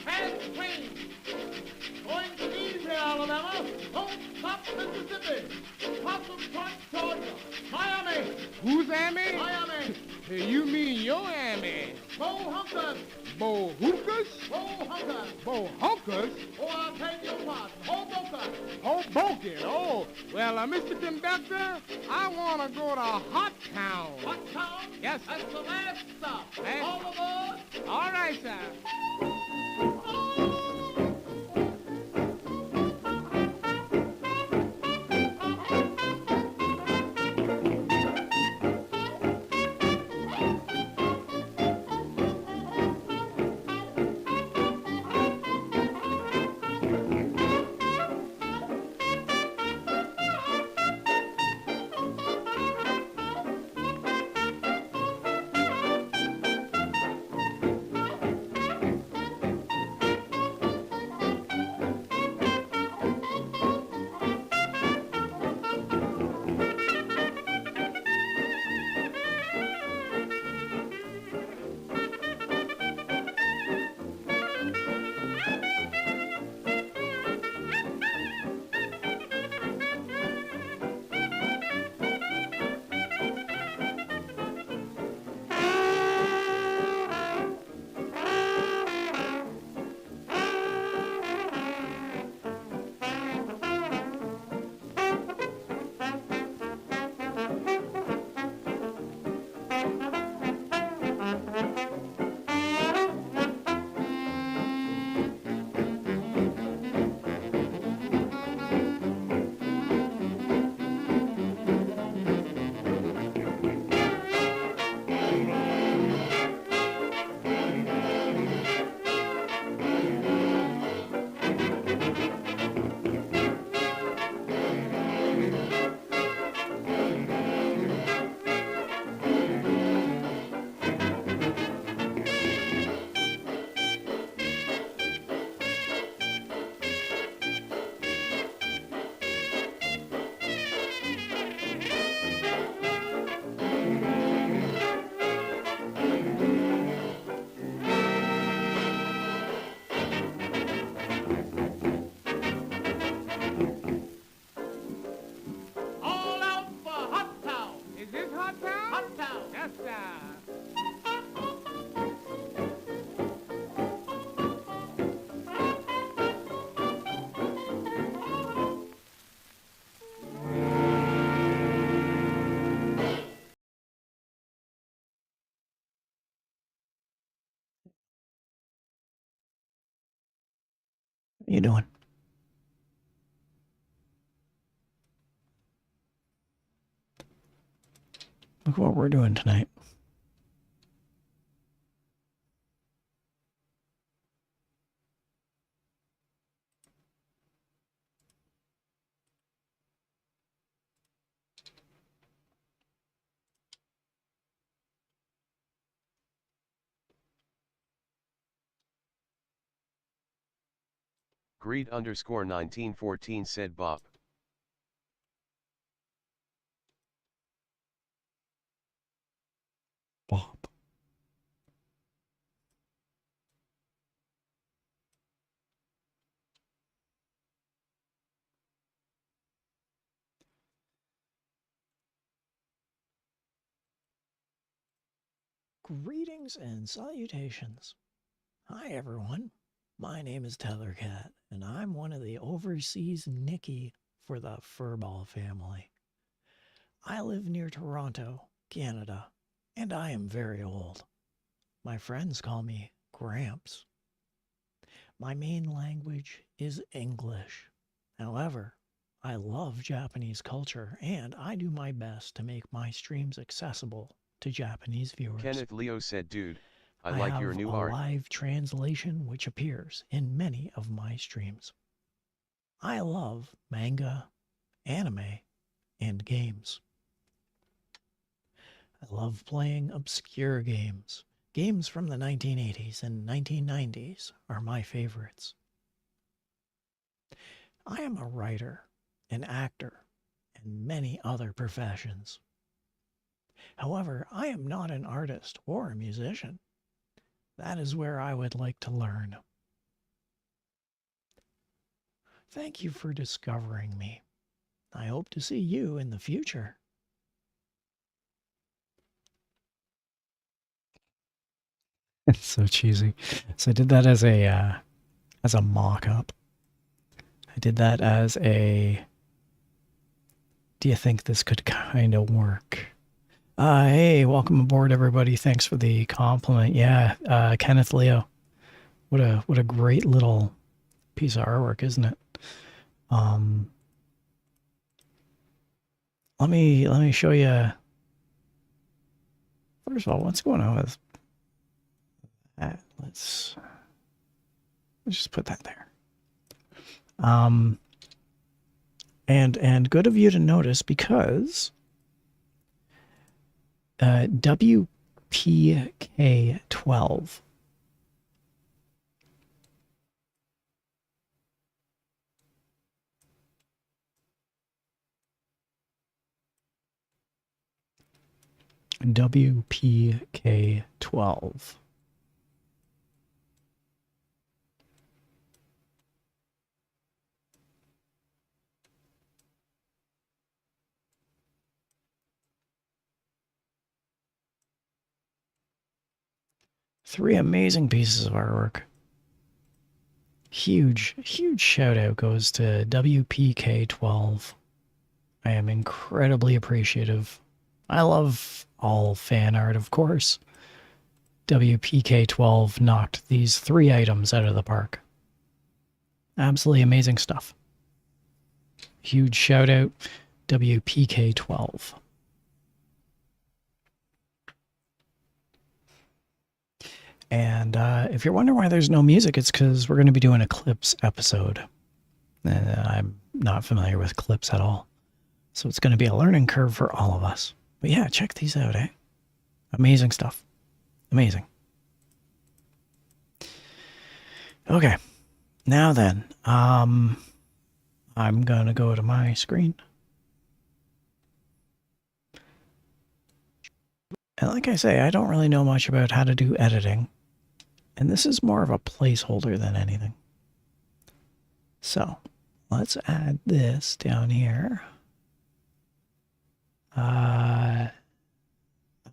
fast train. Going to easy, Alabama. Don't stop, Mississippi. Possum Point, Georgia. Miami. Who's Amy? Miami. Hey, you mean your Amy? Bo Hunkers. Bo hookers? Bo Hunkers. Bo hunkers? Oh, I beg your pardon. Hoboken. Hoboken. Oh, well, Mr. Conductor, I want to go to Hot Town. Hot Town? Yes, sir. That's the last stop. Last- All aboard. All right, sir. What are you doing? Look what we're doing tonight. Greed_1914 said Bop. Bop. Greetings and salutations. Hi everyone, my name is Tethercat, and I'm one of the overseas Nicky for the Furball family. I live near Toronto, Canada, and I am very old. My friends call me Gramps. My main language is English. However, I love Japanese culture, and I do my best to make my streams accessible to Japanese viewers. Kenneth Leo said, dude, I like your new art. I have a live translation which appears in many of my streams. I love manga, anime, and games. I love playing obscure games. Games from the 1980s and 1990s are my favorites. I am a writer, an actor, and many other professions. However, I am not an artist or a musician. That is where I would like to learn. Thank you for discovering me. I hope to see you in the future. It's so cheesy. So I did that as a mock-up. I did that as a... Do you think this could kind of work? Hey, welcome aboard, everybody. Thanks for the compliment. Yeah, Kenneth Leo. What a great little piece of artwork, isn't it? Let me show you. First of all, what's going on with that? Let's just put that there. And good of you to notice, because WPK12 WPK12 3 amazing pieces of artwork. Huge shout out goes to WPK12. I am incredibly appreciative. I love all fan art, of course. WPK12 knocked these 3 items out of the park. Absolutely amazing stuff. Huge shout out, WPK12. And if you're wondering why there's no music, it's because we're going to be doing a Clips episode. And I'm not familiar with Clips at all. So it's going to be a learning curve for all of us. But yeah, check these out, eh? Amazing stuff. Amazing. Okay. Now then, I'm going to go to my screen. And like I say, I don't really know much about how to do editing. And this is more of a placeholder than anything. So, let's add this down here. I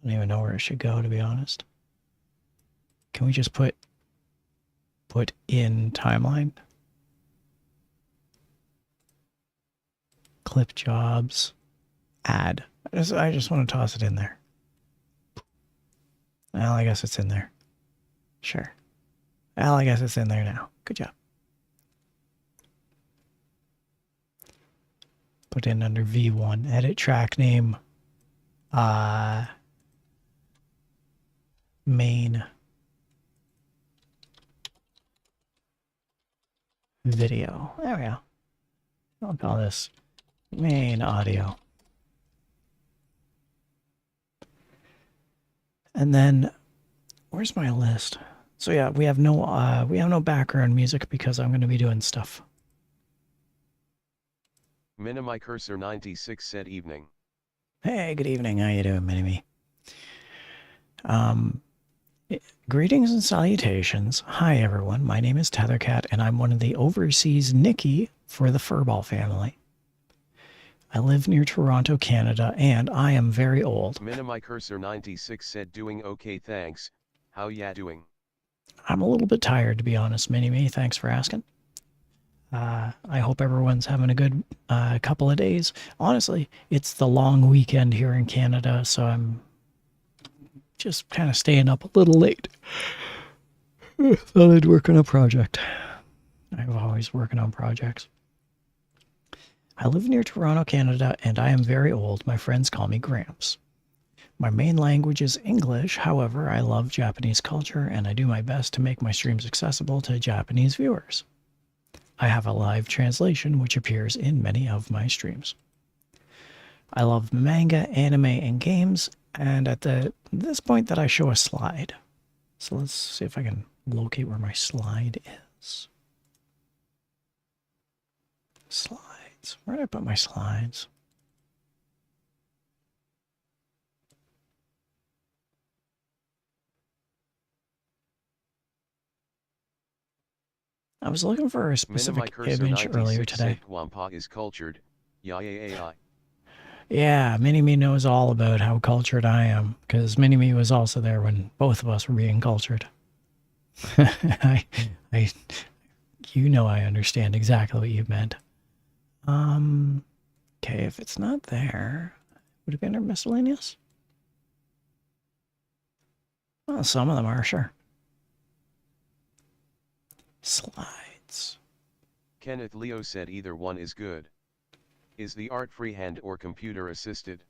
don't even know where it should go, to be honest. Can we just put in timeline? Clip jobs. Add. I just want to toss it in there. Well, I guess it's in there. Sure. Well, I guess it's in there now. Good job. Put in under V1. Edit track name. Main video. There we go. I'll call this main audio. And then, where's my list? So yeah, we have no background music because I'm going to be doing stuff. Minimi Cursor 96 said evening. Hey, good evening. How you doing, Minimi? Greetings and salutations. Hi, everyone. My name is Tethercat, and I'm one of the overseas Nikki for the Furball family. I live near Toronto, Canada, and I am very old. Minimi Cursor 96 said doing okay, thanks. How ya doing? I'm a little bit tired, to be honest, Mini-Me. Thanks for asking. I hope everyone's having a good couple of days. Honestly, it's the long weekend here in Canada, so I'm just kind of staying up a little late. Thought I'd work on a project. I'm always working on projects. I live near Toronto, Canada, and I am very old. My friends call me Gramps. My main language is English. However, I love Japanese culture, and I do my best to make my streams accessible to Japanese viewers. I have a live translation, which appears in many of my streams. I love manga, anime, and games, and at this point that I show a slide. So let's see if I can locate where my slide is. Slides. Where did I put my slides? I was looking for a specific image earlier today. Wampa is cultured. Yeah. Yeah, Mini-Me knows all about how cultured I am, because Mini-Me was also there when both of us were being cultured. I, you know I understand exactly what you meant. Okay, if it's not there, would it be under miscellaneous? Well, some of them are, sure. Slides. Kenneth Leo said either one is good. Is the art freehand or computer assisted?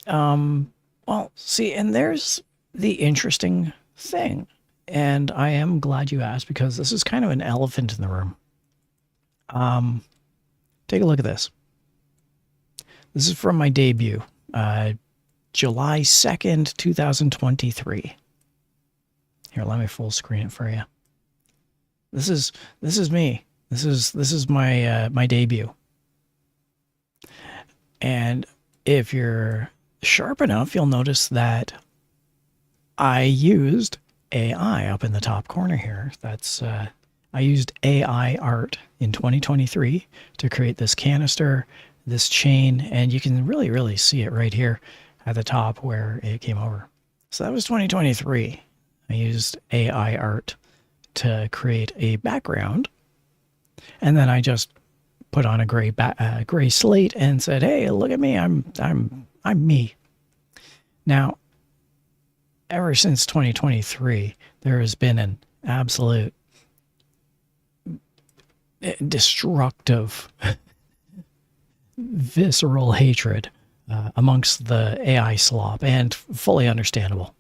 Well, see, and there's the interesting thing, and I am glad you asked because this is kind of an elephant in the room. Take a look at this. This is from my debut, July 2nd, 2023. Here, let me full screen it for you. This is me. This is my my debut. And if you're sharp enough, you'll notice that I used AI up in the top corner here. That's I used AI art in 2023 to create this canister, this chain, and you can really see it right here at the top where it came over. So that was 2023. I used AI art to create a background, and then I just put on a gray slate and said, "Hey, look at me! I'm me." Now, ever since 2023, there has been an absolute destructive, visceral hatred amongst the AI slop, and fully understandable.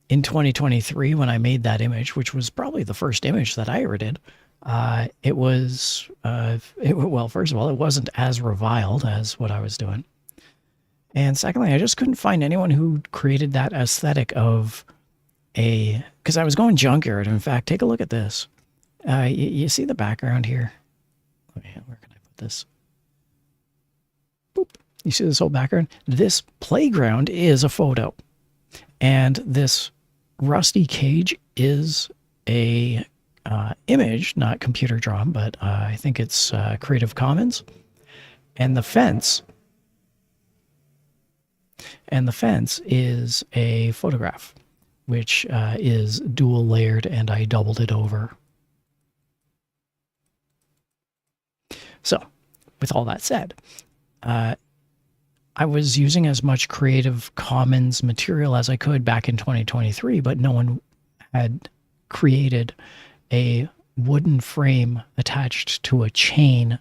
In 2023, when I made that image, which was probably the first image that I ever did, it was, well, first of all, it wasn't as reviled as what I was doing. And secondly, I just couldn't find anyone who created that aesthetic of because I was going junkyard. In fact, take a look at this. You see the background here? Where can I put this? Boop. You see this whole background? This playground is a photo. And this rusty cage is a image, not computer drawn, but I think it's Creative Commons. And the fence is a photograph, which is dual layered, and I doubled it over. So, with all that said, I was using as much Creative Commons material as I could back in 2023, but no one had created a wooden frame attached to a chain,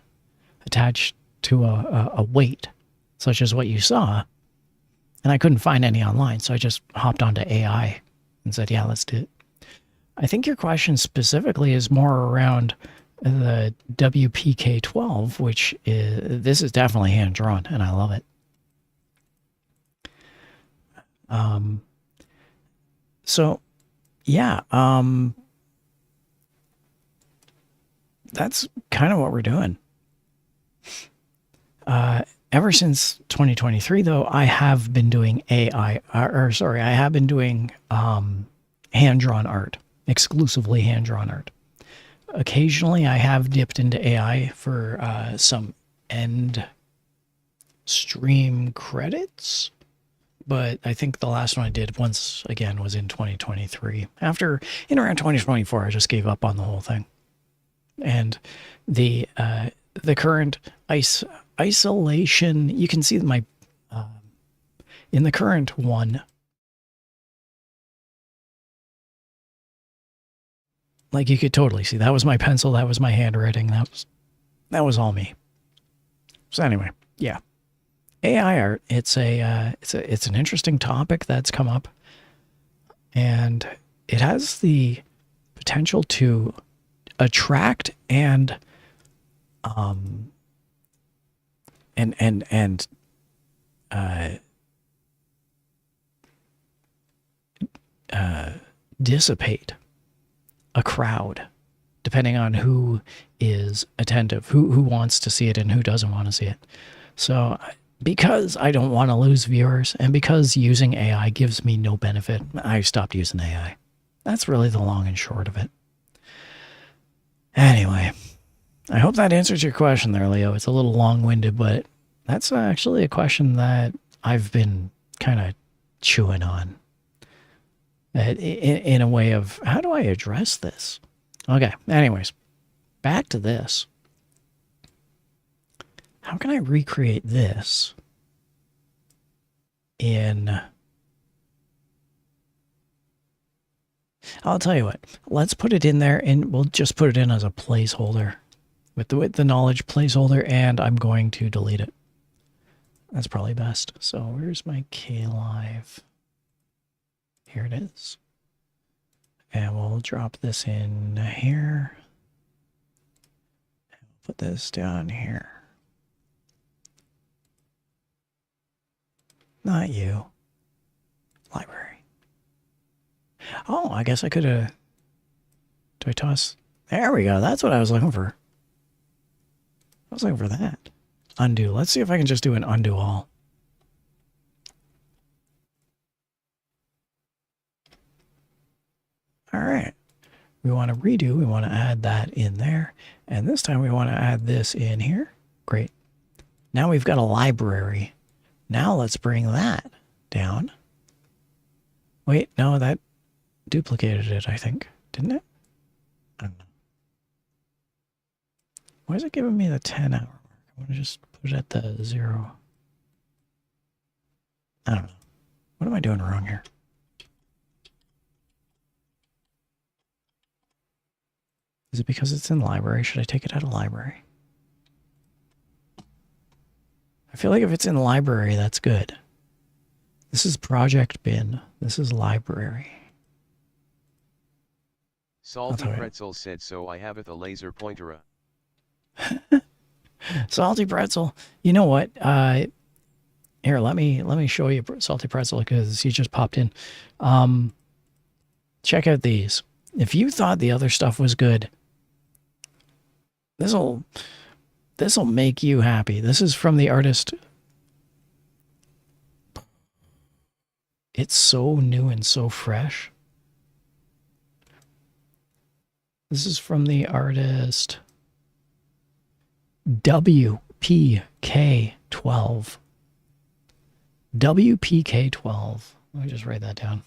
attached to a weight, such as what you saw. And I couldn't find any online, so I just hopped onto AI and said, yeah, let's do it. I think your question specifically is more around the WPK12, which this is definitely hand-drawn, and I love it. So yeah, that's kind of what we're doing. Ever since 2023, though, I have been doing I have been doing hand-drawn art, exclusively hand-drawn art. Occasionally, I have dipped into AI for some end stream credits. But I think the last one I did once again was in 2023. After, in around 2024, I just gave up on the whole thing. And the current isolation, you can see my, in the current one, like you could totally see, that was my pencil, that was my handwriting, that was all me. So anyway, yeah. AI art, it's an interesting topic that's come up, and it has the potential to attract and dissipate a crowd, depending on who is attentive, who wants to see it and who doesn't want to see it. So because I don't want to lose viewers, and because using AI gives me no benefit, I stopped using AI. That's really the long and short of it. Anyway, I hope that answers your question there, Leo. It's a little long-winded, but that's actually a question that I've been kind of chewing on. In a way of, how do I address this? Okay, anyways, back to this. How can I recreate this in... I'll tell you what, let's put it in there and we'll just put it in as a placeholder with the knowledge placeholder, and I'm going to delete it. That's probably best. So where's my KdenLive? Here it is. And we'll drop this in here. Put this down here. Not you. Library. Oh, I guess I could have... Do I toss... There we go. That's what I was looking for. I was looking for that. Undo. Let's see if I can just do an undo all. All right. We want to redo. We want to add that in there. And this time we want to add this in here. Great. Now we've got a library. Now let's bring that down. Wait, no, that duplicated it, I think. Didn't it? I don't know. Why is it giving me the 10 hour mark? I want to just put it at the 0. I don't know. What am I doing wrong here? Is it because it's in library? Should I take it out of library? I feel like if it's in library, that's good. This is project bin. This is library. Salty Pretzel said, so I have it a laser pointer. Salty Pretzel. You know what? Here, let me show you Salty Pretzel because he just popped in. Check out these. If you thought the other stuff was good, this'll make you happy. This is from the artist. It's so new and so fresh. This is from the artist WPK12. WPK12. Let me just write that down.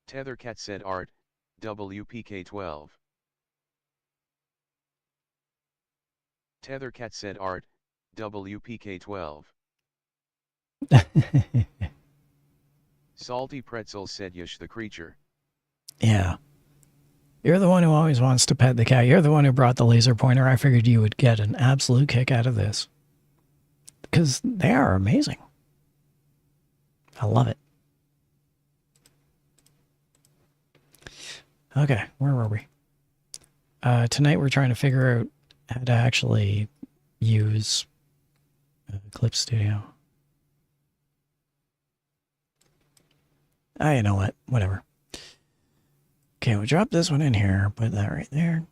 Tethercat said art, WPK12. Tethercat said art, WPK12. Salty Pretzel said Yush the creature. Yeah. You're the one who always wants to pet the cat. You're the one who brought the laser pointer. I figured you would get an absolute kick out of this. Because they are amazing. I love it. Okay, where were we? Tonight we're trying to figure out how to actually use Clip Studio. You know what? Whatever. Okay, we'll drop this one in here. Put that right there.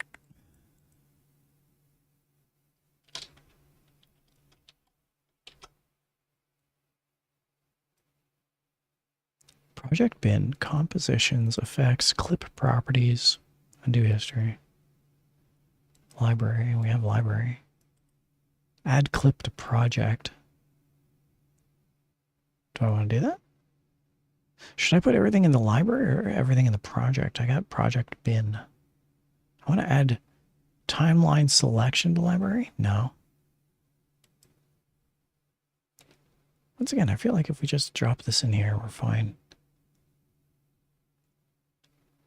Project bin, compositions, effects, clip properties, undo history. Library, we have library. Add clip to project. Do I want to do that? Should I put everything in the library or everything in the project? I got project bin. I want to add timeline selection to library? No. Once again, I feel like if we just drop this in here, we're fine.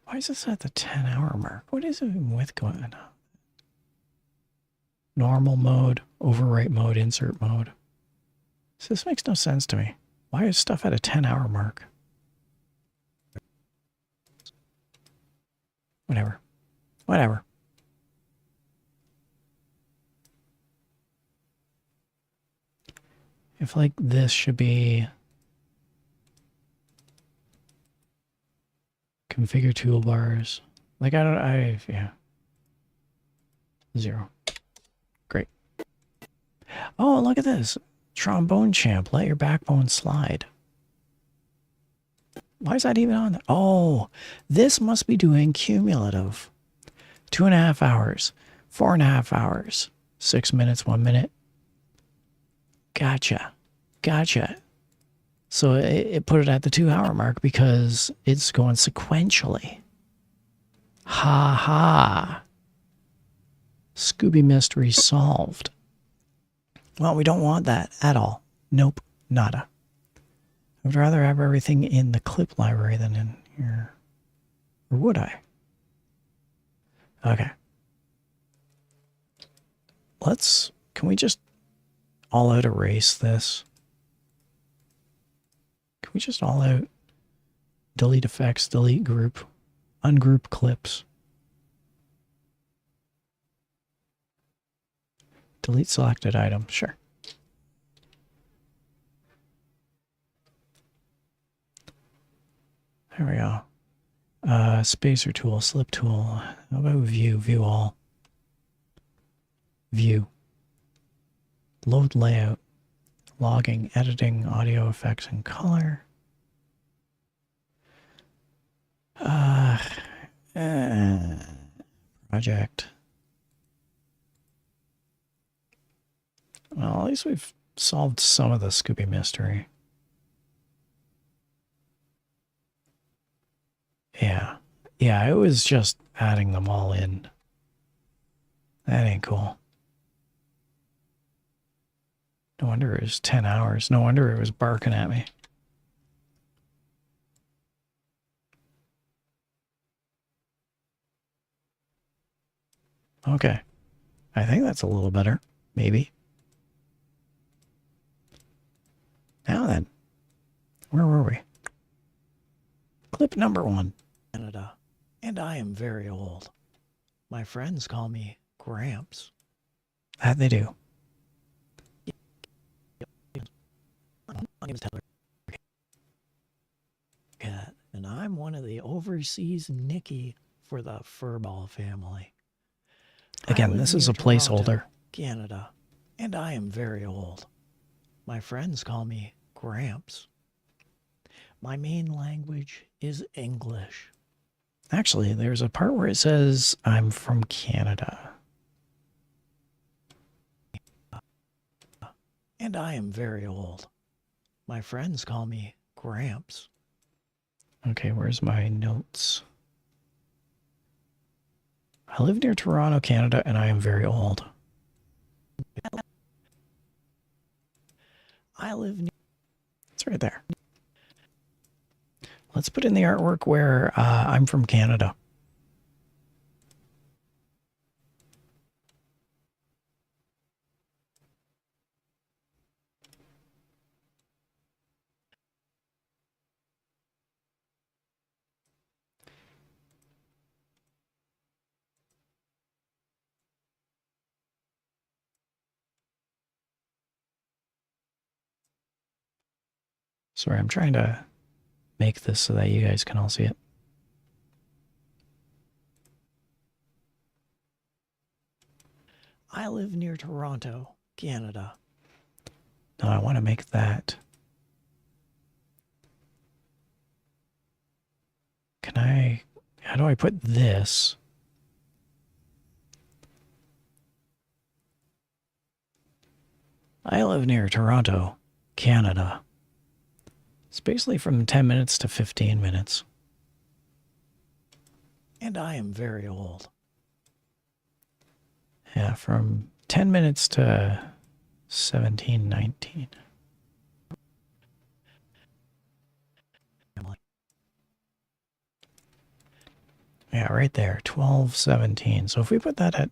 Why is this at the 10-hour mark? What is it with going on? Normal mode, overwrite mode, insert mode. So this makes no sense to me. Why is stuff at a 10-hour mark? Whatever. Whatever. If like this should be configure toolbars. Like yeah. 0. Great. Oh, look at this. Trombone champ, let your backbone slide. Why is that even on there? Oh, this must be doing cumulative. 2.5 hours, 4.5 hours, 6 minutes, 1 minute. Gotcha. So it put it at the 2-hour mark because it's going sequentially. Ha ha. Scooby mystery solved. Well, we don't want that at all. Nope, nada. I would rather have everything in the clip library than in here. Or would I? Okay. Can we just all out erase this? Can we just all out delete effects, delete group, ungroup clips? Delete selected item, sure. There we go. Spacer tool, slip tool. How about view all? View. Load layout. Logging, editing, audio effects and color. Project. Well, at least we've solved some of the Scooby mystery. Yeah, it was just adding them all in. That ain't cool. No wonder it was 10 hours. No wonder it was barking at me. Okay. I think that's a little better. Maybe. Now then. Where were we? Clip number 1. Canada. And I am very old. My friends call me Gramps. That they do. My name is Tethercat, and I'm one of the overseas Nicky for the furball family. Again, this is a placeholder. Canada, and I am very old. My friends call me Gramps. My main language is English. Actually, there's a part where it says I'm from Canada. And I am very old. My friends call me Gramps. Okay, where's my notes? I live near Toronto, Canada, and I am very old. I live near... It's right there. Let's put in the artwork where I'm from Canada. Sorry, I'm trying to make this so that you guys can all see it. I live near Toronto, Canada. Now I want to make that. How do I put this? I live near Toronto, Canada. It's basically from 10 minutes to 15 minutes. And I am very old. Yeah, from 10 minutes to 17, 19. Yeah, right there, 12, 17. So if we put that at...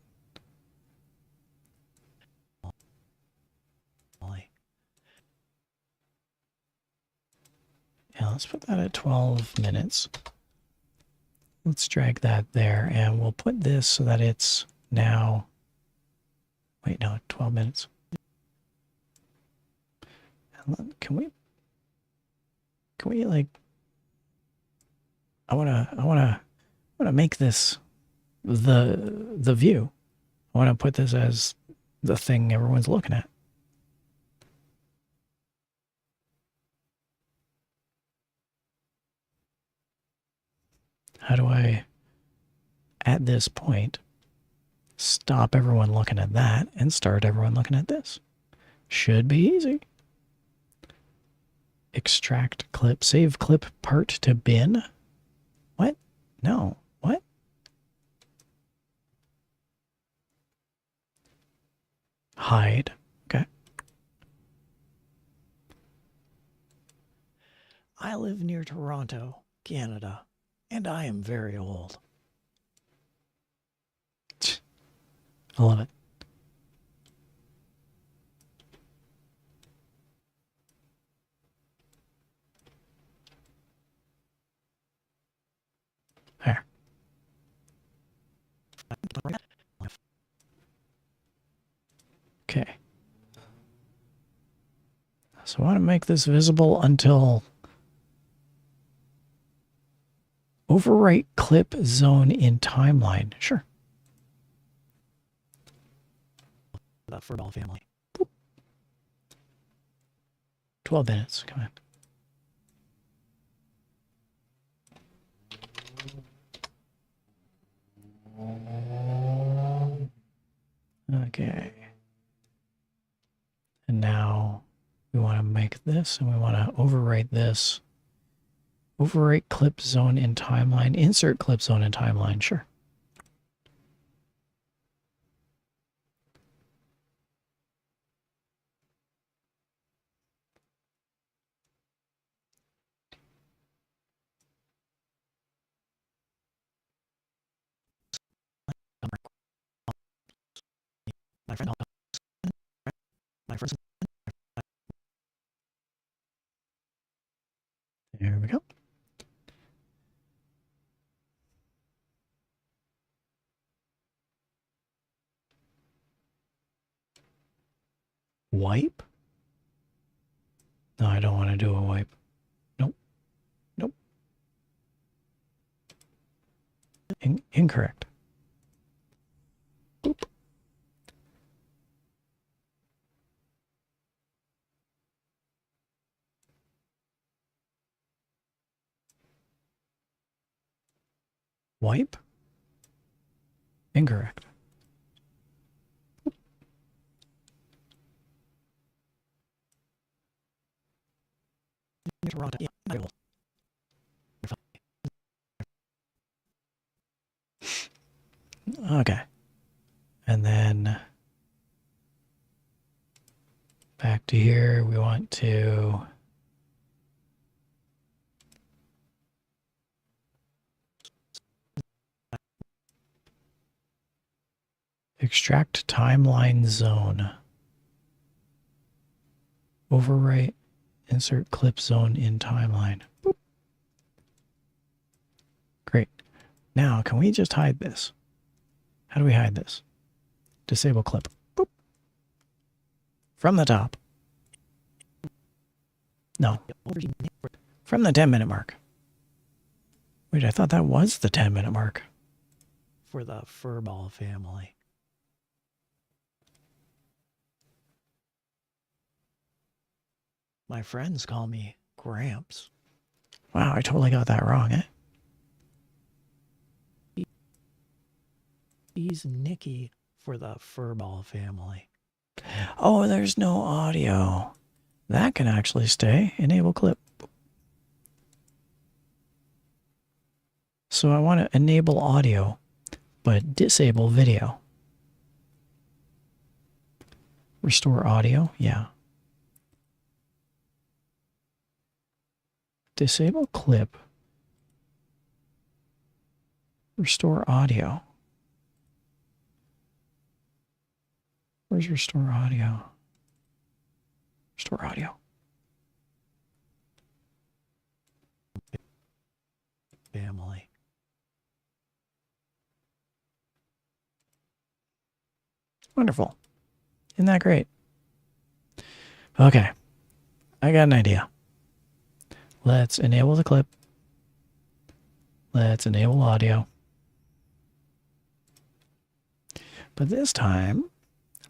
Yeah, let's put that at 12 minutes. Let's drag that there, and we'll put this so that it's now... Wait, no, 12 minutes. Can we like... I wanna make this the view. I want to put this as the thing everyone's looking at. How do I, at this point, stop everyone looking at that and start everyone looking at this? Should be easy. Extract clip, save clip part to bin. What? No. What? Hide. Okay. I live near Toronto, Canada, and I am very old. I love it. There. Okay. So I want to make this visible until overwrite clip zone in timeline. Sure. The furball family. Boop. 12 minutes. Come on. Okay. And now we want to make this and we want to overwrite this. Overwrite clip zone in timeline. Insert clip zone in timeline. Sure. My friend, my first. There we go. Wipe? No, I don't want to do a wipe. Nope. Nope. Incorrect. Boop. Wipe? Incorrect. Okay. And then back to here, we want to extract timeline zone. Overwrite, insert clip zone in timeline. Boop. Great. Now, can we just hide this? How do we hide this? Disable clip. Boop. From the top. No. From the 10-minute mark. Wait, I thought that was the 10-minute mark. For the furball family. My friends call me Gramps. Wow, I totally got that wrong, eh? He's Nikki for the furball family. Oh, there's no audio. That can actually stay. Enable clip. So I want to enable audio, but disable video. Restore audio? Yeah. Disable clip. Restore audio. Where's restore audio? Restore audio. Family. Wonderful. Isn't that great? Okay. I got an idea. Let's enable the clip. Let's enable audio. But this time,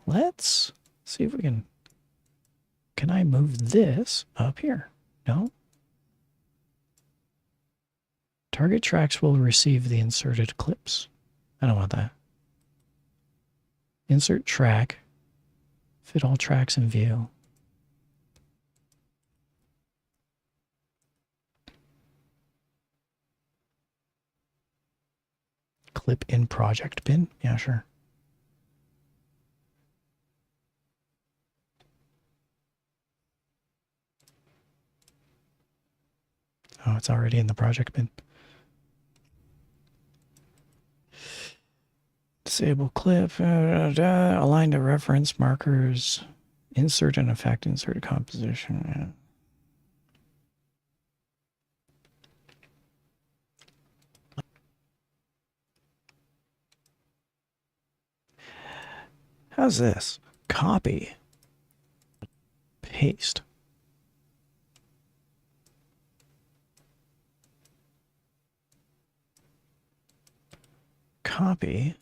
let's see if we can I move this up here? No? Target tracks will receive the inserted clips. I don't want that. Insert track. Fit all tracks in view. Clip in project bin? Yeah, sure. Oh, it's already in the project bin. Disable clip, align to reference markers, insert an effect, insert a composition. How's this? Copy, paste. Copy.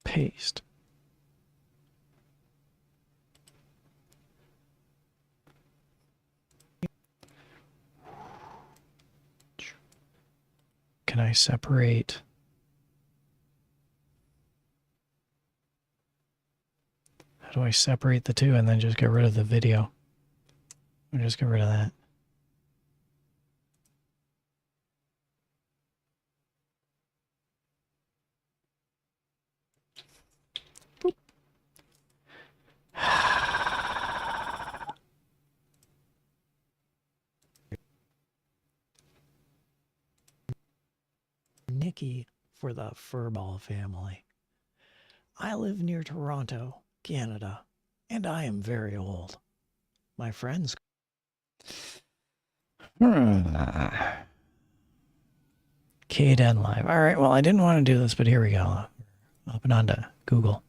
Paste. Can I separate? How do I separate the two and then just get rid of the video? Or just get rid of that. Boop. Nikki for the furball family. I live near Toronto, Canada, and I am very old. My friends. KdenLive. All right, well, I didn't want to do this, but here we go. Up and onto Google.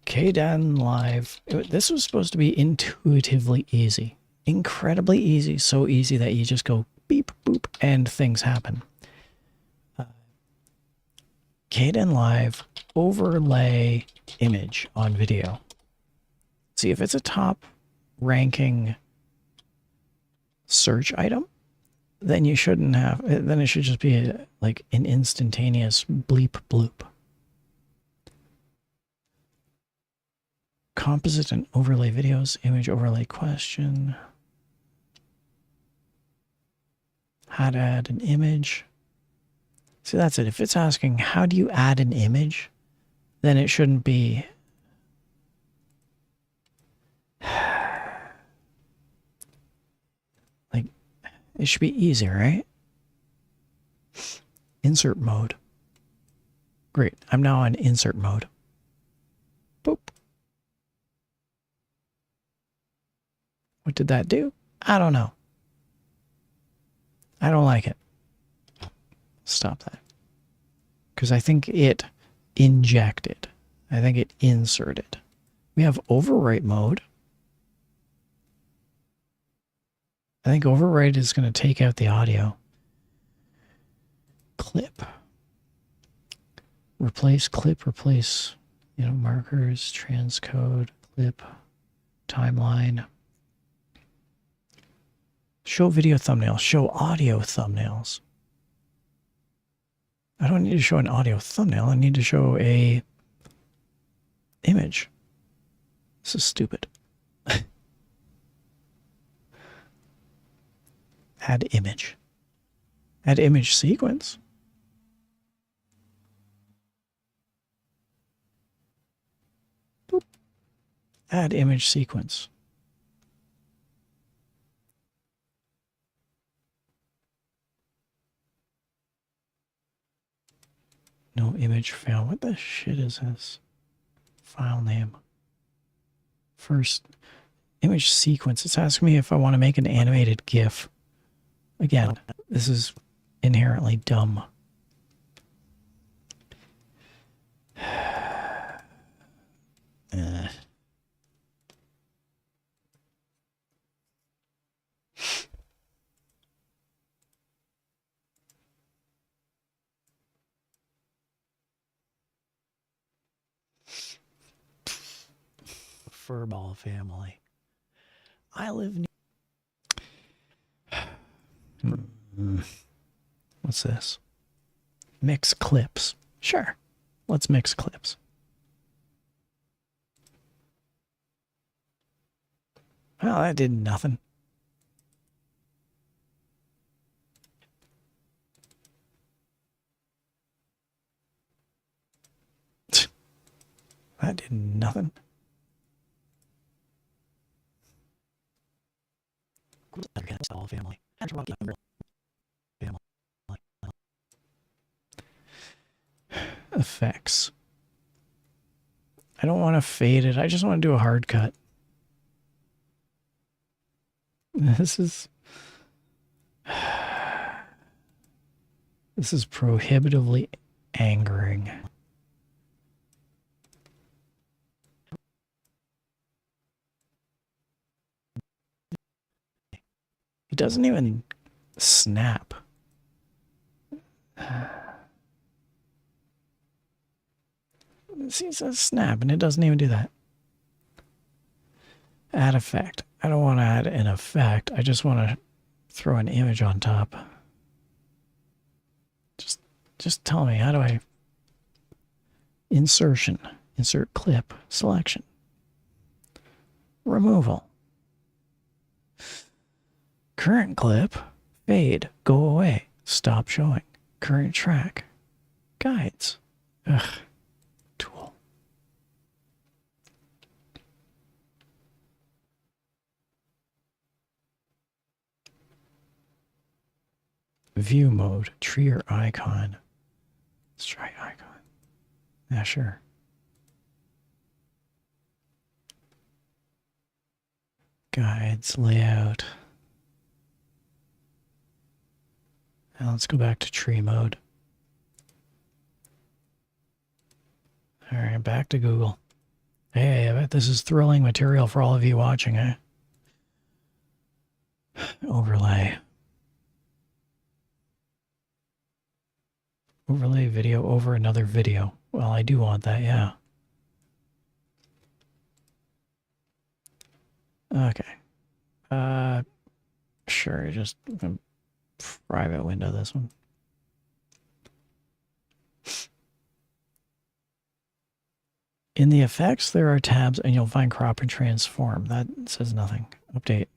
KdenLive. This was supposed to be intuitively easy. Incredibly easy. So easy that you just go beep, boop, and things happen. KdenLive overlay image on video. See, if it's a top ranking search item, then you shouldn't have, then it should just be like an instantaneous bleep bloop. Composite and overlay videos, image overlay question. How to add an image. See, that's it. If it's asking, how do you add an image? Then it shouldn't be. Like, it should be easy, right? Insert mode. Great. I'm now on insert mode. Boop. What did that do? I don't know. I don't like it. Stop that. Because I think it injected. I think it inserted. We have overwrite mode. I think overwrite is going to take out the audio. Clip. Replace clip, replace, markers, transcode, clip, timeline. Show video thumbnails, show audio thumbnails. I don't need to show an audio thumbnail. I need to show a image. This is stupid. Add image. Add image sequence. Boop. Add image sequence. No image found. What the shit is this? File name. First, image sequence. It's asking me if I want to make an animated GIF. Again, this is inherently dumb. Furball family. I live near What's this? Mix clips. Sure. Let's mix clips. Well, that did nothing. That did nothing. All family. Effects. I don't want to fade it. I just want to do a hard cut. This is prohibitively angering. It doesn't even snap. See, it says snap, and it doesn't even do that. Add effect. I don't want to add an effect. I just want to throw an image on top. Just tell me, how do I... Insertion. Insert clip. Selection. Removal. Current clip. Fade. Go away. Stop showing. Current track. Guides. Ugh. Tool. View mode. Tree or icon. Let's try icon. Yeah, sure. Guides, layout. Now let's go back to tree mode. All right, back to Google. Hey, I bet this is thrilling material for all of you watching, eh? Overlay. Overlay video over another video. Well, I do want that, yeah. Okay. Sure, just private window this one. In the effects, there are tabs, and you'll find crop and transform. That says nothing. Update.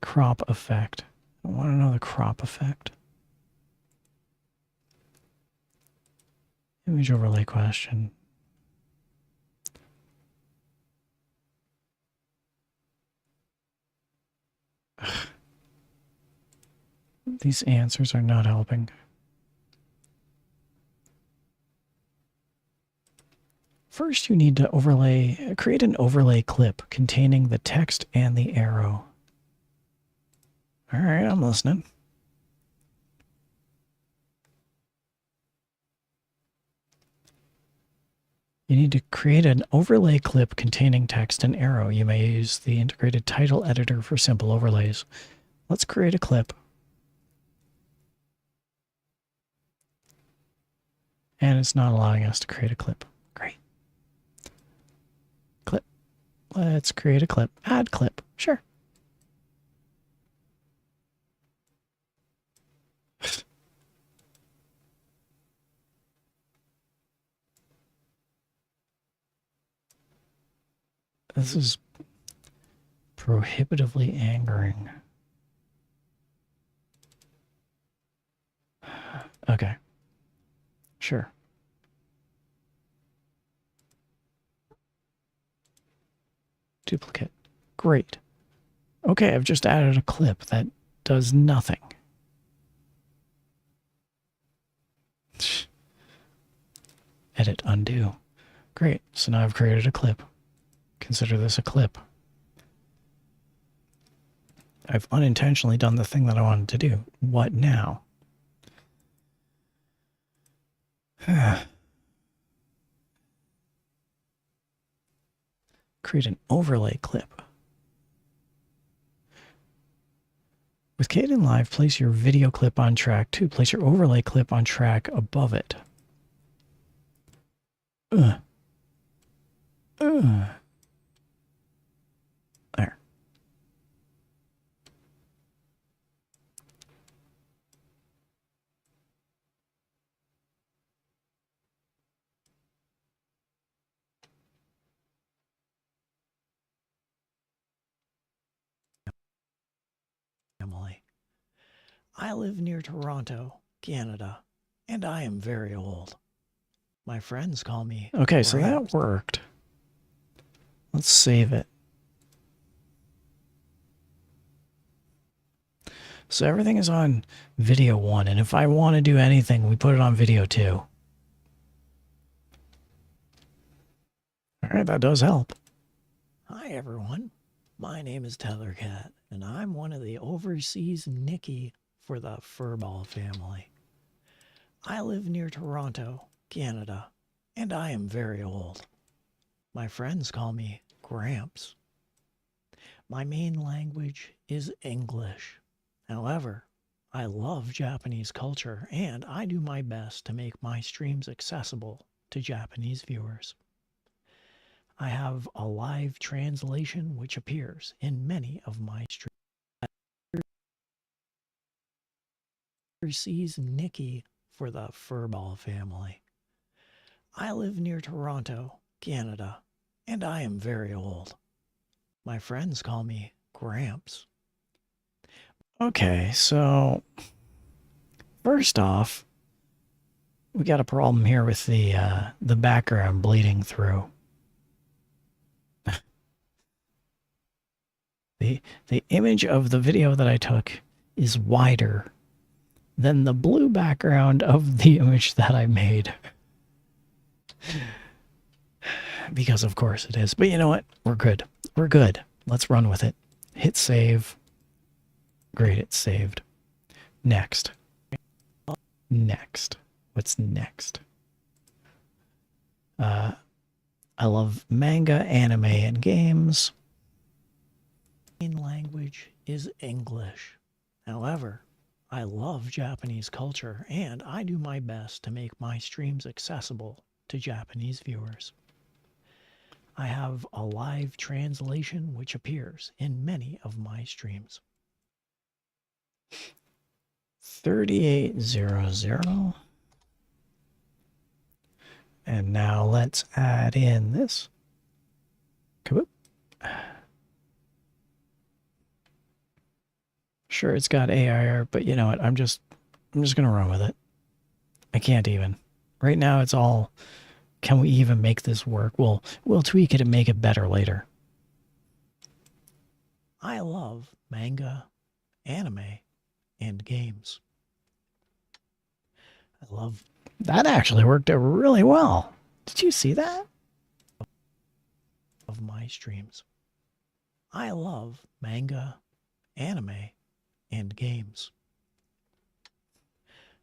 Crop effect. I want to know the crop effect. Image overlay question. Ugh. These answers are not helping. First, you need to create an overlay clip containing the text and the arrow. All right, I'm listening. You need to create an overlay clip containing text and arrow. You may use the integrated title editor for simple overlays. Let's create a clip. And it's not allowing us to create a clip. Great. Clip. Let's create a clip. Add clip. Sure. This is prohibitively angering. Okay. Sure. Duplicate. Great. Okay, I've just added a clip that does nothing. Edit, undo. Great. So now I've created a clip. Consider this a clip. I've unintentionally done the thing that I wanted to do. What now? Create an overlay clip. With KdenLive, place your video clip on track 2. Place your overlay clip on track above it. There. I live near Toronto, Canada, and I am very old. My friends call me... Okay, so that worked. Let's save it. So everything is on video 1, and if I want to do anything, we put it on video 2. Alright, that does help. Hi everyone, my name is Tethercat, and I'm one of the overseas Nicky for the Furball family. I live near Toronto, Canada, and I am very old. My friends call me Gramps. My main language is English. However, I love Japanese culture, and I do my best to make my streams accessible to Japanese viewers. I have a live translation which appears in many of my streams. Overseas Nicky for the Furball family. I live near Toronto, Canada, and I am very old. My friends call me Gramps. Okay, so first off, we got a problem here with the background bleeding through. The image of the video that I took is wider than the blue background of the image that I made. Because of course it is. But you know what? We're good. We're good. Let's run with it. Hit save. Great, it's saved. Next. Next. What's next? I love manga, anime, and games. Main language is English. However, I love Japanese culture, and I do my best to make my streams accessible to Japanese viewers. I have a live translation which appears in many of my streams. 3800. And now let's add in this. Kaboop. Sure, it's got AIR, but you know what? I'm just gonna run with it. I can't even. Right now it's all, can we even make this work? We'll tweak it and make it better later. I love manga, anime, and games. I love... That actually worked out really well. Did you see that? Of my streams. I love manga, anime, and games.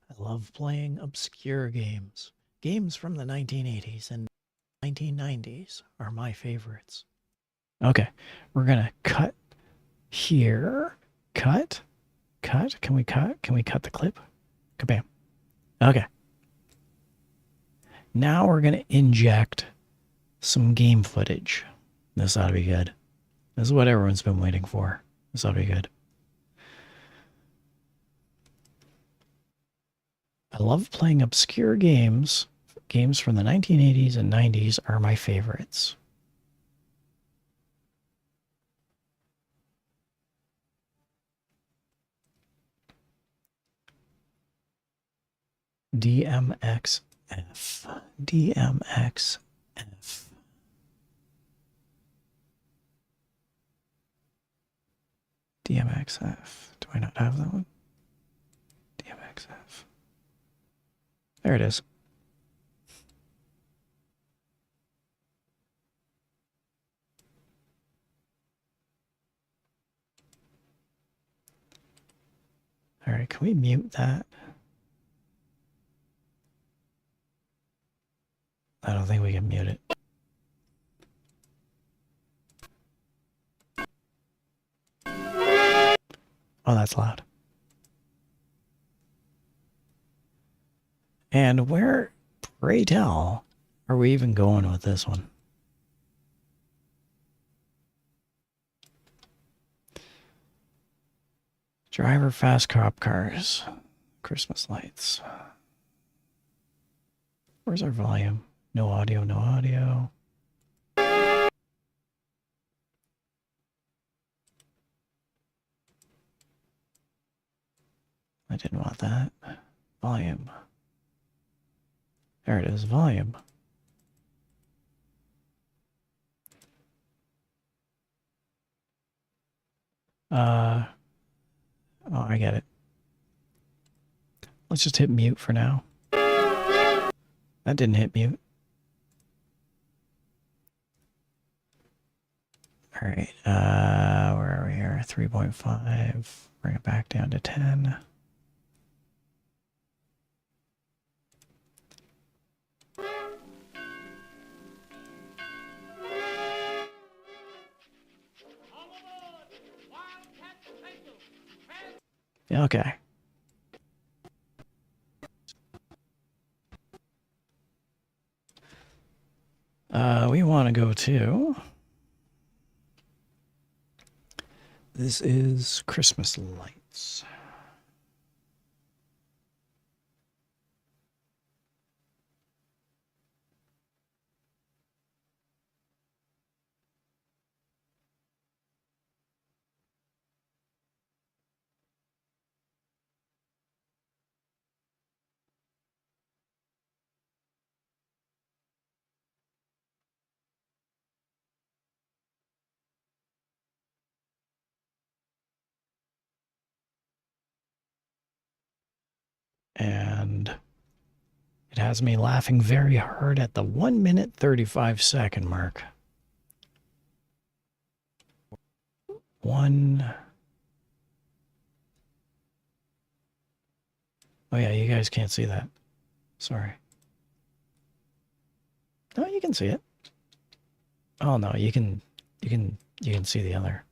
I love playing obscure games. Games from the 1980s and 1990s are my favorites. Okay, we're gonna cut here. Cut. Cut. Can we cut? Can we cut the clip? Kabam. Okay. Now we're gonna inject some game footage. This ought to be good. This is what everyone's been waiting for. This ought to be good. I love playing obscure games. Games from the 1980s and 90s are my favorites. DMXF. DMXF. DMXF. Do I not have that one? DMXF. There it is. All right, can we mute that? I don't think we can mute it. Oh, that's loud. And where, pray tell, are we even going with this one? Driver fast cop cars. Christmas lights. Where's our volume? No audio, no audio. I didn't want that. Volume. There it is, volume. Oh, I get it. Let's just hit mute for now. That didn't hit mute. All right, where are we here? 3.5. Bring it back down to 10. Yeah, okay. We want to go to... This is Christmas lights. And it has me laughing very hard at the 1 minute 35 second mark. Oh yeah, you guys can't see that. Sorry. No, you can see it. Oh no, you can see the other.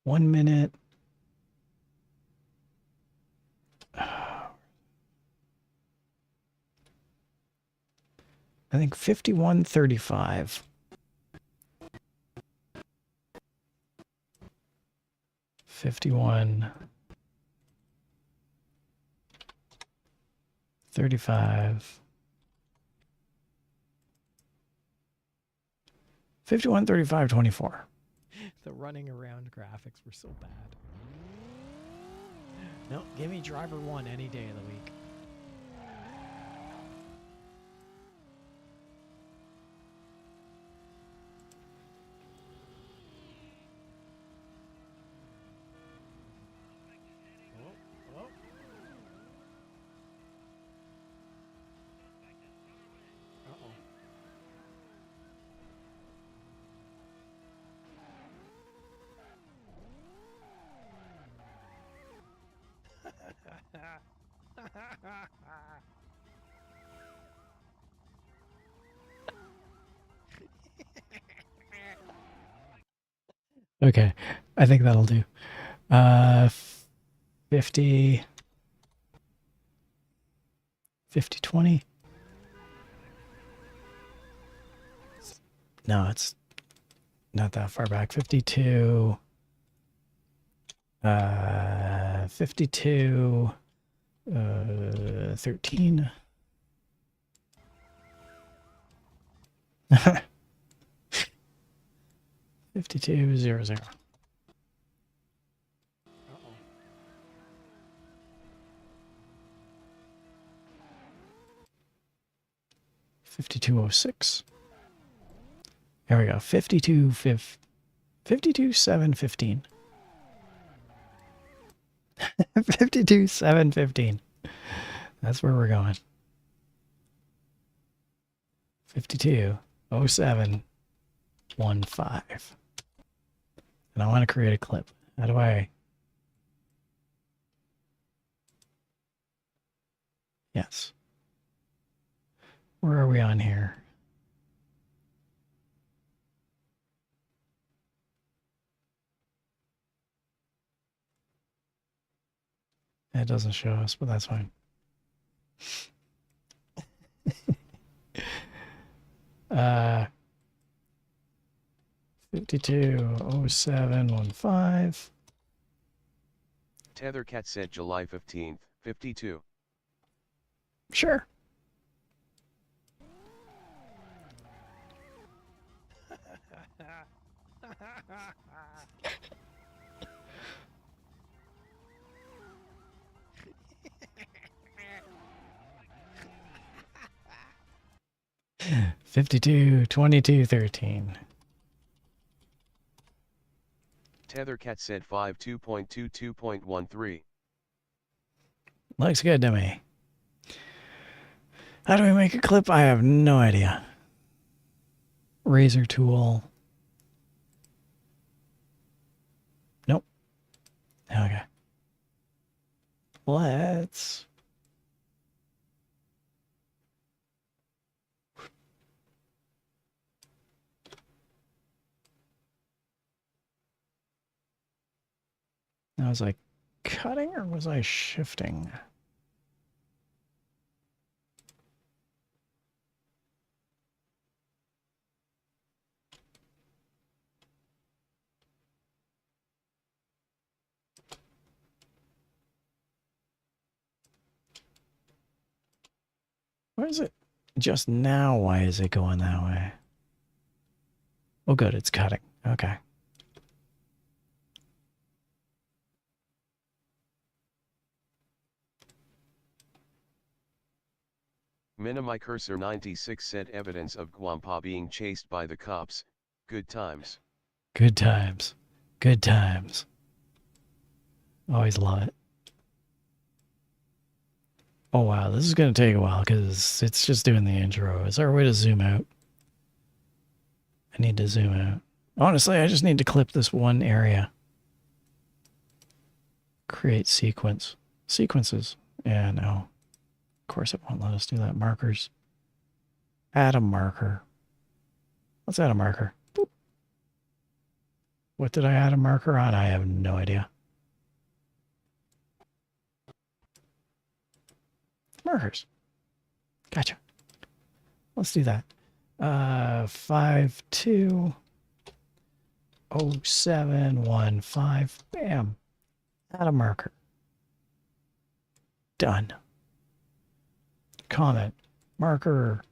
One minute. I think 51:35. 51:35. 51:35:24. The running around graphics were so bad. No, give me driver 1 any day of the week. Okay, I think that'll do. 50, 20. No, it's not that far back. 52, 52, 13. 52:00. 52:06. There we go. 52:7:15. 52:7:15. That's where we're going. 52:07:15. And I want to create a clip. How do I? Yes. Where are we on here? It doesn't show us, but that's fine. 520715. Tethercat said July 15th, 52. Sure. $52, $22, $13. Tethercat said 52.22.13. Looks good to me. How do we make a clip? I have no idea. Razor tool. Nope. Okay. Let's... Now, was I cutting or was I shifting? Why is it just now? Why is it going that way? Oh, good. It's cutting. Okay. Minimi Cursor 96 said evidence of Guampa being chased by the cops. Good times. Good times. Good times. Always love it. Oh, wow. This is going to take a while because it's just doing the intro. Is there a way to zoom out? I need to zoom out. Honestly, I just need to clip this one area. Create sequence. Sequences. Yeah, no. Of course it won't let us do that. Markers. Add a marker. Let's add a marker. Boop. What did I add a marker on? I have no idea. Markers. Gotcha. Let's do that. 520715. Bam. Add a marker. Done. Comment. Marker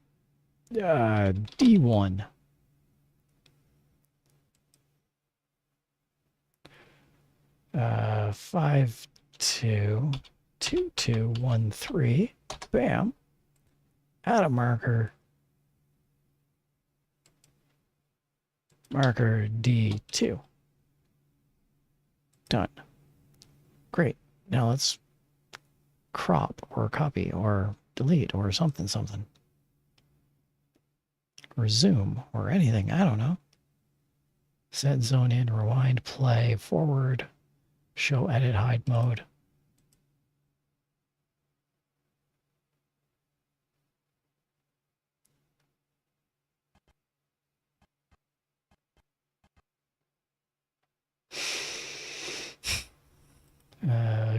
D1. Uh, 522213. Bam. Add a marker. Marker D2. Done. Great. Now let's crop or copy or delete or something. Or zoom or anything. I don't know. Set zone in, rewind, play, forward, show, edit, hide mode.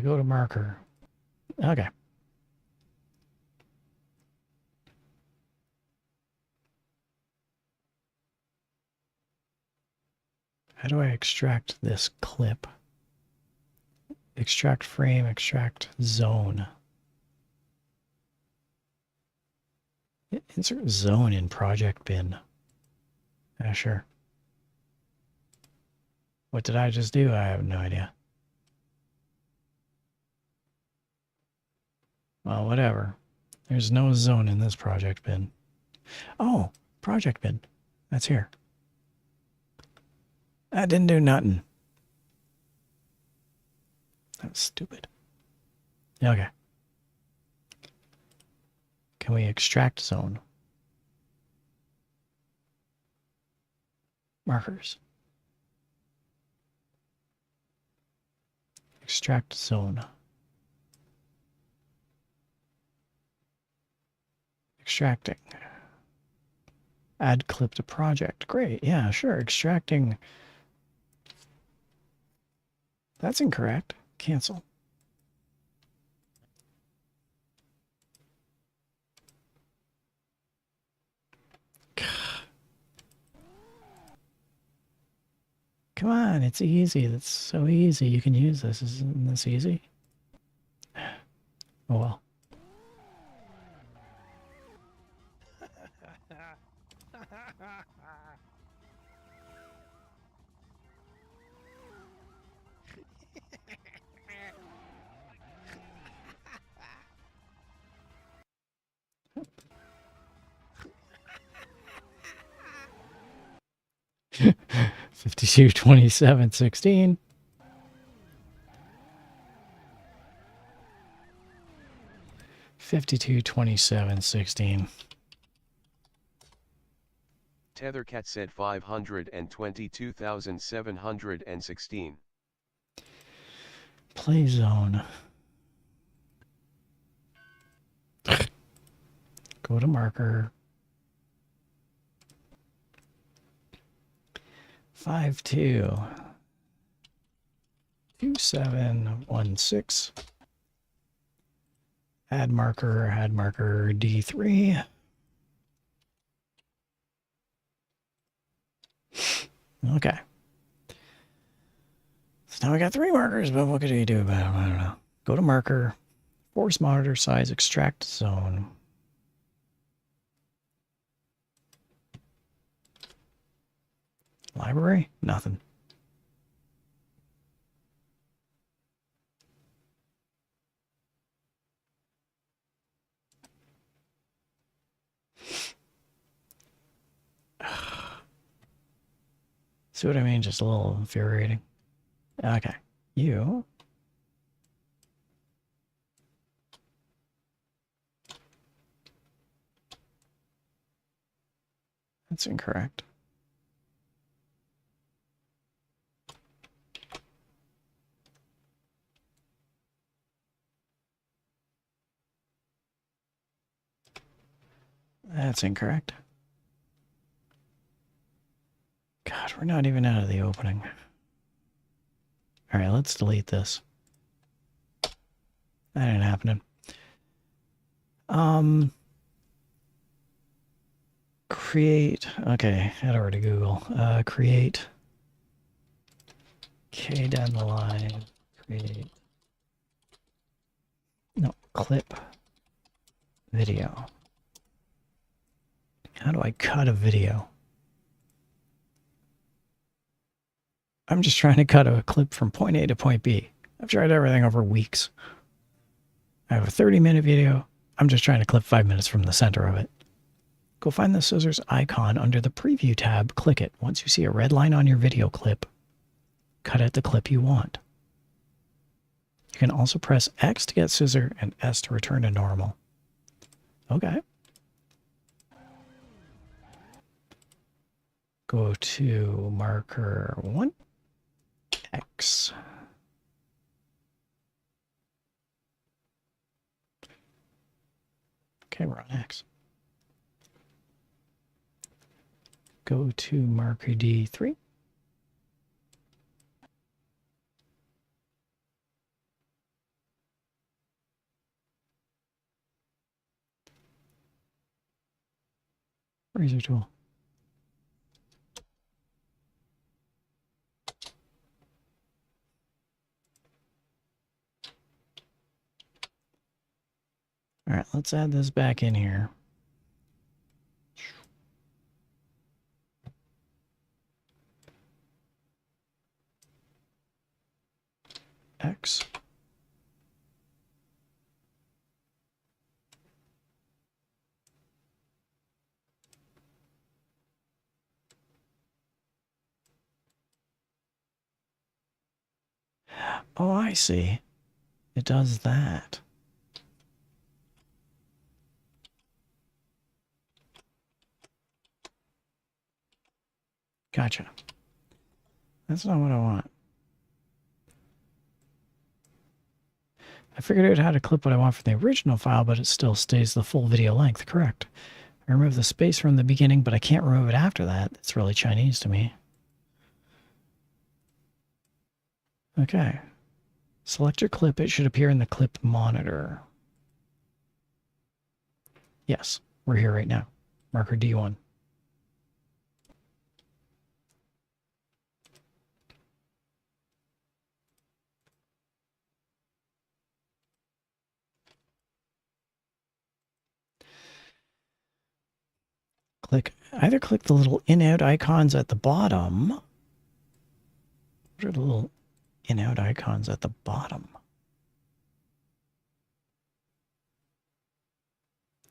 Go to marker. Okay. How do I extract this clip? Extract frame, extract zone. Insert zone in project bin. Yeah, sure. What did I just do? I have no idea. Well, whatever. There's no zone in this project bin. Oh, project bin. That's here. That didn't do nothing. That was stupid. Okay. Can we extract zone? Markers. Extract zone. Extracting. Add clip to project. Great. Yeah, sure. Extracting. That's incorrect. Cancel. Come on, it's easy. That's so easy. You can use this. Isn't this easy? Oh well. $52, $27, $16. $52, $27, $16. Tethercat said 522,716. Play zone. Go to marker. 52 2716. Add marker D3. Okay. So now we got 3 markers, but what could we do about them? I don't know. Go to marker, force monitor size, extract zone. Library? Nothing. See what I mean? Just a little infuriating. Okay. You. That's incorrect. That's incorrect. God, we're not even out of the opening. All right, let's delete this. That ain't happening. Create. Okay, I'd already Google. Create. KdenLive. Create. No, clip. Video. How do I cut a video? I'm just trying to cut a clip from point A to point B. I've tried everything over weeks. I have a 30-minute video. I'm just trying to clip 5 minutes from the center of it. Go find the scissors icon under the preview tab. Click it. Once you see a red line on your video clip, cut at the clip you want. You can also press X to get scissor and S to return to normal. Okay. Go to marker 1. X. Okay, we're on X. Go to marker D3. Razor tool. All right, let's add this back in here. X. Oh, I see. It does that. Gotcha. That's not what I want. I figured out how to clip what I want from the original file, but it still stays the full video length. Correct. I remove the space from the beginning, but I can't remove it after that. It's really Chinese to me. Okay. Select your clip. It should appear in the clip monitor. Yes, we're here right now. Marker D1. either click the little in-out icons at the bottom. What are the little in-out icons at the bottom?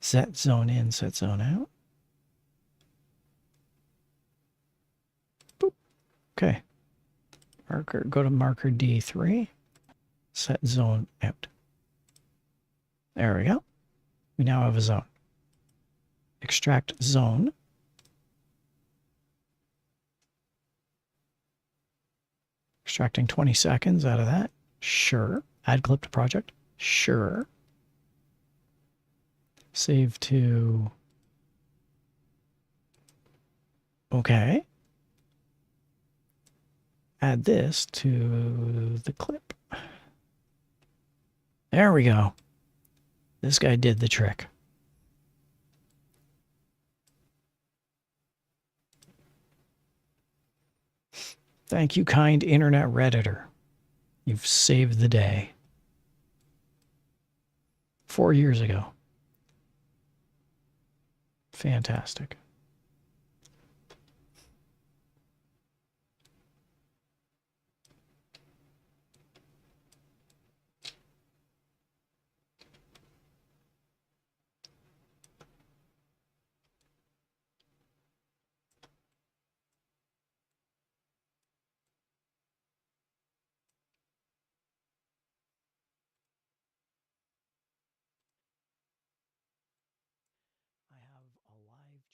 Set zone in, set zone out. Boop. Okay. Marker, go to marker D3. Set zone out. There we go. We now have a zone. Extract zone. Extracting 20 seconds out of that. Sure. Add clip to project. Sure. Save to... Okay. Add this to the clip. There we go. This guy did the trick. Thank you, kind internet redditor. You've saved the day. 4 years ago. Fantastic.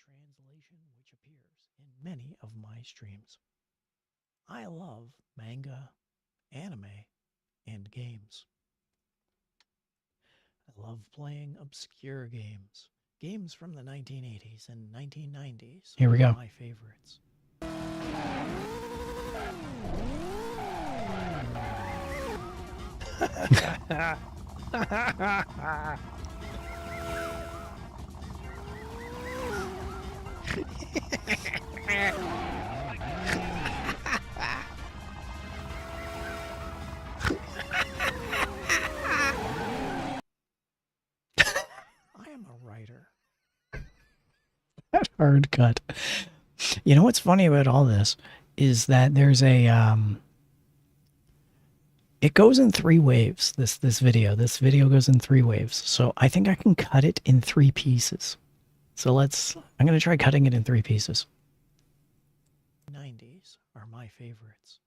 Translation which appears in many of my streams. I love manga, anime, and games. I love playing obscure games. Games from the 1980s and 1990s. Here we go. My favorites. I am a writer. That hard cut. You know what's funny about all this is that there's a it goes in 3 waves. This video goes in 3 waves. So I think I can cut it in 3 pieces. So I'm going to try cutting it in 3 pieces. 90s are my favorites.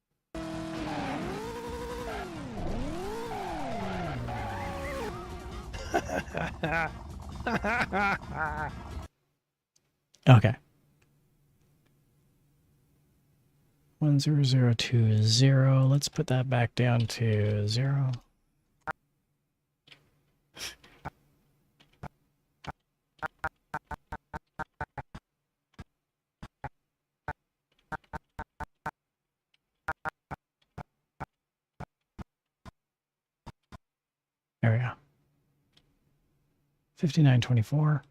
Okay. 10020. Let's put that back down to 0. There we go. 5924.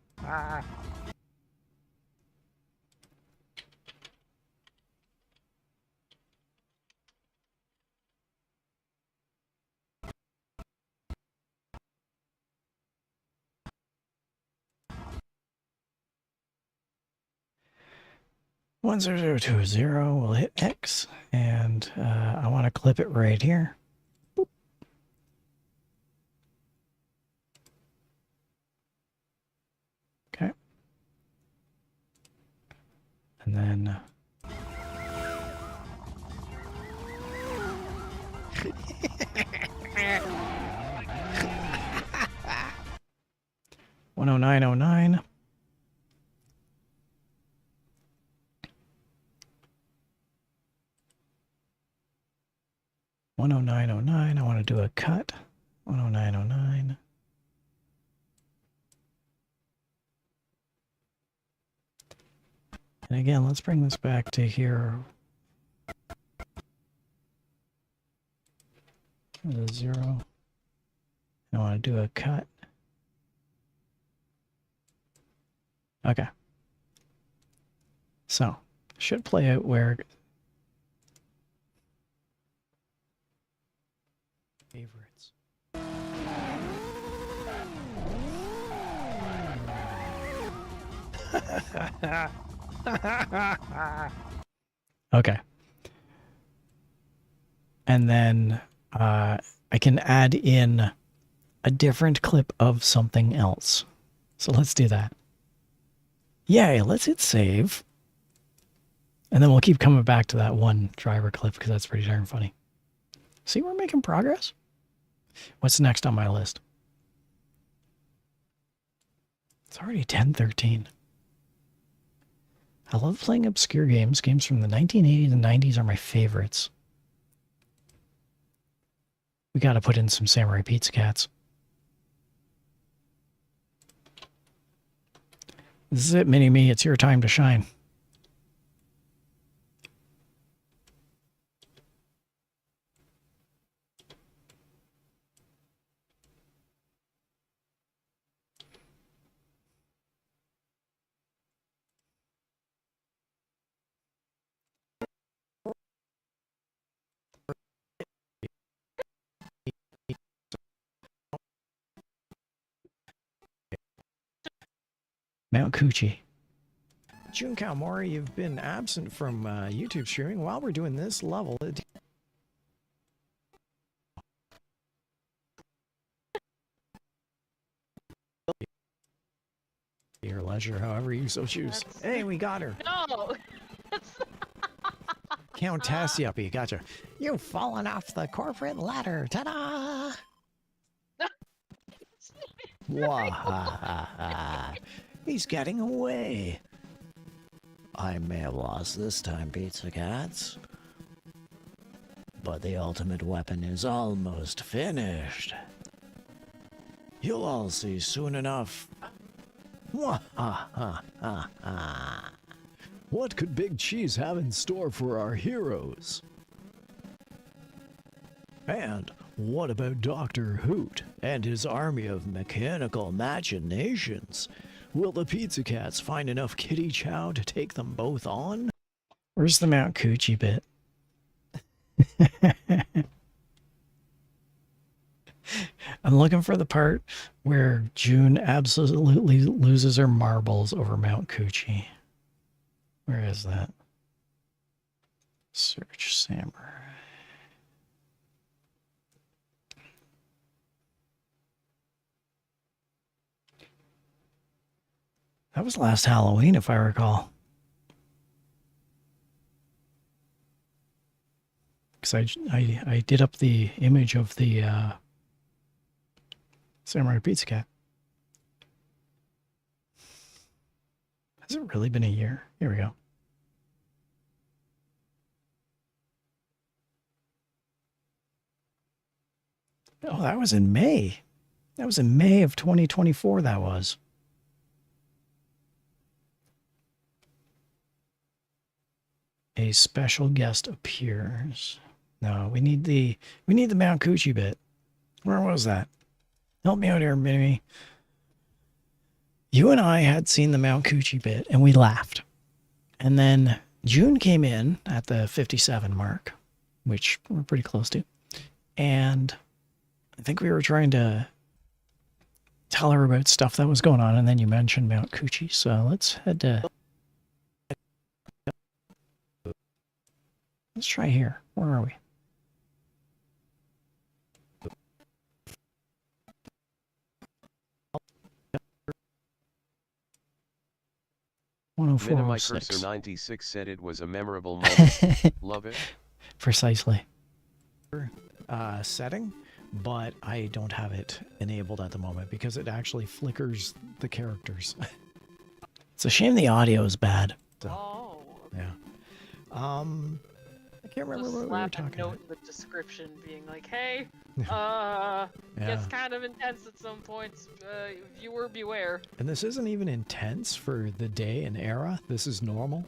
One 0020. We'll hit X, and I want to clip it right here. Boop. Okay. And then 10909. 10909. I want to do a cut. 10909. And again, let's bring this back to here. 0. I want to do a cut. Okay. So, should play out where favorites. Okay. And then I can add in a different clip of something else. So let's do that. Yay, let's hit save. And then we'll keep coming back to that one driver clip because that's pretty darn funny. See, we're making progress. What's next on my list? It's already 10:13. I love playing obscure games. Games from the 1980s and 90s are my favorites. We got to put in some Samurai Pizza Cats. This is it, Mini-Me. It's your time to shine. Mount Coochie. Jun Kalmori, you've been absent from YouTube streaming while we're doing this level. Your leisure, however you so choose. Hey, we got her. No! Countess Yuppie, gotcha. You've fallen off the corporate ladder. Ta-da! Wahahaha. He's getting away. I may have lost this time, Pizza Cats. But the ultimate weapon is almost finished. You'll all see soon enough. Wahahaha. What could Big Cheese have in store for our heroes? And what about Dr. Hoot and his army of mechanical machinations? Will the Pizza Cats find enough kitty chow to take them both on? Where's the Mount Coochie bit? I'm looking for the part where June absolutely loses her marbles over Mount Coochie. Where is that? Search Samurai. That was last Halloween, if I recall. Because I did up the image of the Samurai Pizza Cat. Has it really been a year? Here we go. Oh, that was in May. That was in May of 2024, that was. A special guest appears. No, we need the Mount Coochie bit. Where was that? Help me out here, Mini. You and I had seen the Mount Coochie bit and we laughed. And then June came in at the 57 mark, which we're pretty close to. And I think we were trying to tell her about stuff that was going on. And then you mentioned Mount Coochie. So let's head to... Let's try here. Where are we? Minimicursor 96 said it was a memorable moment. Love it. Precisely. Setting, but I don't have it enabled at the moment because it actually flickers the characters. It's a shame the audio is bad. So, Oh. yeah. I can't remember what we were talking note about. in the description being like, hey, gets kind of intense at some points. Viewer beware. And this isn't even intense for the day and era. This is normal.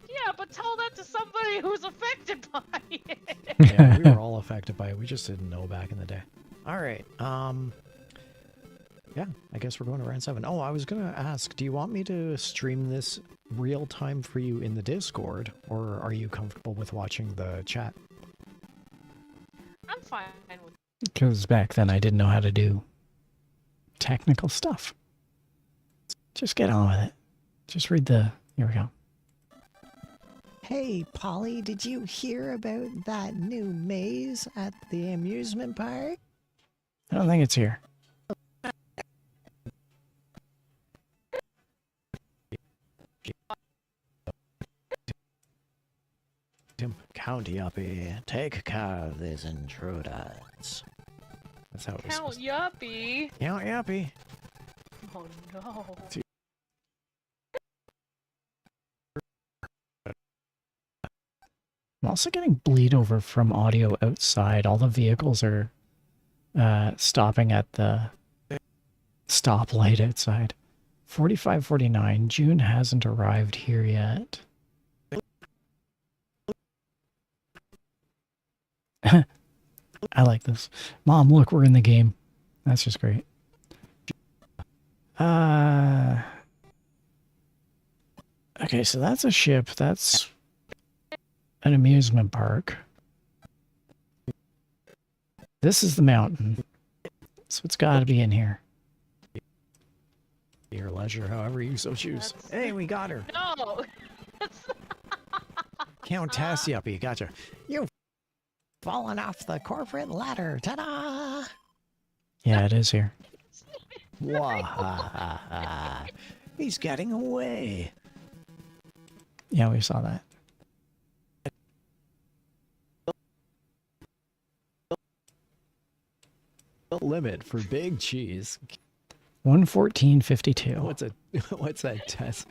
Yeah, but tell that to somebody who's affected by it. Yeah, we were all affected by it. We just didn't know back in the day. All right. Yeah, I guess we're going to round 7. Oh, I was going to ask, do you want me to stream this real time for you in the Discord, or are you comfortable with watching the chat? I'm fine with Because back then I didn't know how to do technical stuff. Just get on with it. Just read the... Here we go. Hey, Polly, did you hear about that new maze at the amusement park? I don't think it's here. County Uppy, take care of these intruders. That's how it was. Count Yuppie. Count Yuppie. Oh no. I'm also getting bleed over from audio outside. All the vehicles are stopping at the stoplight outside. 45:49. June hasn't arrived here yet. I like this. Mom, look, we're in the game. That's just great. Okay, so that's a ship. That's an amusement park. This is the mountain. So it's got to be in here. Your leisure, however you so choose. Hey, we got her. No! Countess Yuppie, gotcha. You've fallen off the corporate ladder. Ta-da! Yeah, it is here. Wahahaha. He's getting away. Yeah, we saw that. Limit for big cheese. 114.52. What's that test?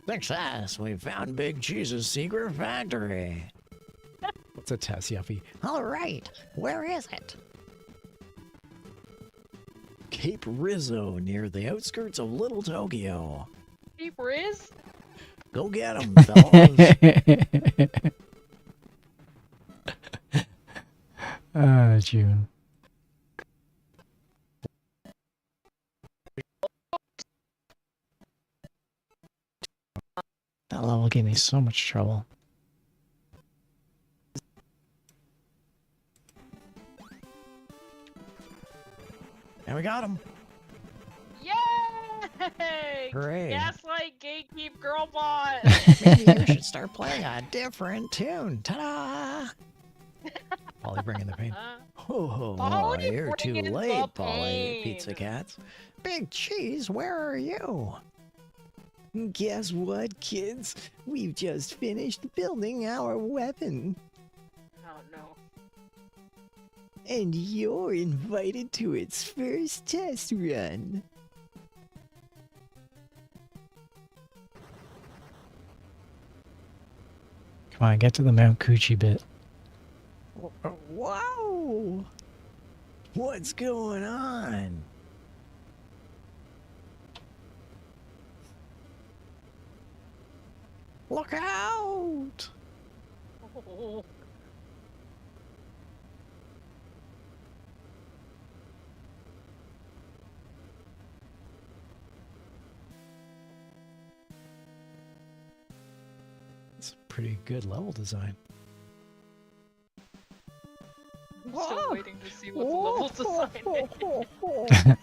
Success! We found Big Cheese's secret factory. What's a test, Yuppie? All right, where is it? Cape Rizzo, near the outskirts of Little Tokyo. Cape Riz? Go get him, fellas. June. That level gave me so much trouble. And we got him. Yay! Hooray. Gaslight Gatekeep Girl Bot! Maybe you should start playing a different tune. Ta-da! Polly bringing the pain. Ho ho ho, Polly you're too bringing the late, Polly. pain. Pizza Cats. Big Cheese, where are you? Guess what, kids? We've just finished building our weapon. Oh no. And you're invited to its first test run. Come on, get to the Mount Coochie bit. Wow! What's going on? Look out! Oh. It's a pretty good level design. I'm still waiting to see what the level design is.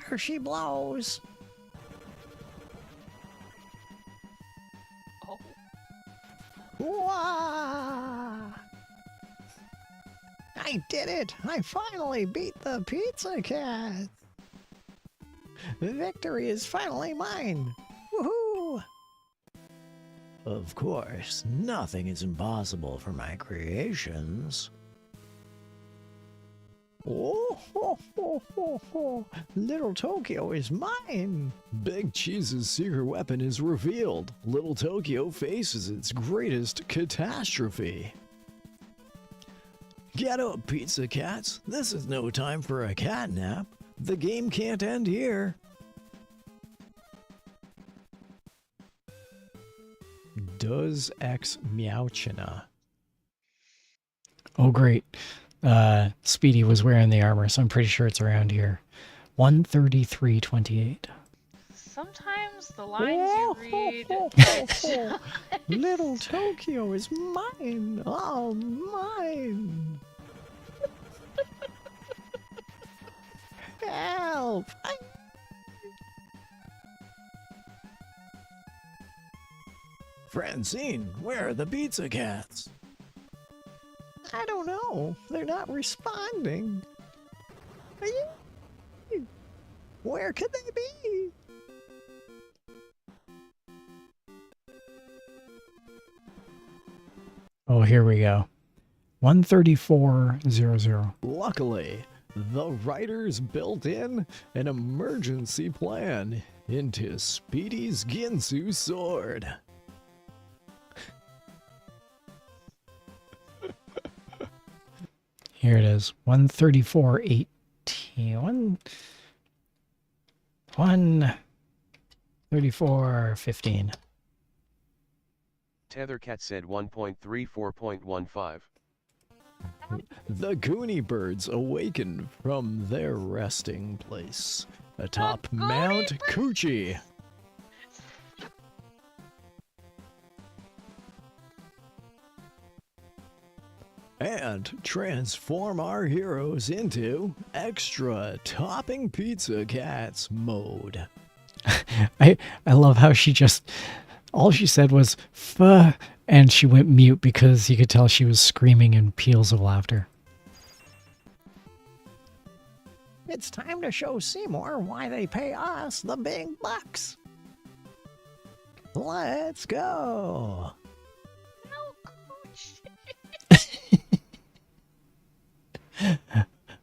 There she blows. Oh. Wah! I did it! I finally beat the Pizza Cat! Victory is finally mine! Woohoo! Of course, nothing is impossible for my creations. Oh, ho, ho, ho, ho. Little Tokyo is mine! Big Cheese's secret weapon is revealed. Little Tokyo faces its greatest catastrophe. Get up, Pizza Cats. This is no time for a cat nap. The game can't end here. Does X Meowchina. Oh, great. Speedy was wearing the armor, so I'm pretty sure it's around here. 133.28. Sometimes the lines you read... Little Tokyo is mine. Oh, mine. Help. Francine, where are the pizza cats? I don't know. They're not responding. Where could they be? Oh, here we go. 13400. Luckily, the writers built in an emergency plan into Speedy's Ginsu sword. Here it is. 134.18. 134.15. Tethercat said 1.34.15. The Goonie birds awaken from their resting place atop Mount Coochie. And transform our heroes into extra topping pizza cats mode. I love how she just, all she said was "fuh," and she went mute because you could tell she was screaming in peals of laughter. It's time to show Seymour why they pay us the big bucks. Let's go.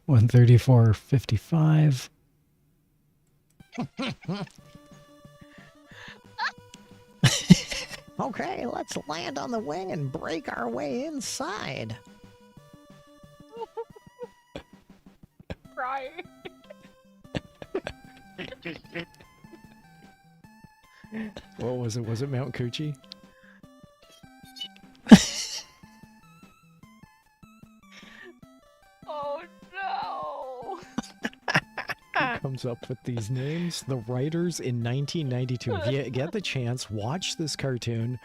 134.55. Okay, let's land on the wing and break our way inside. Right. What was it? Was it Mount Coochie? Oh no! Who comes up with these names? The writers in 1992. If you get the chance, watch this cartoon.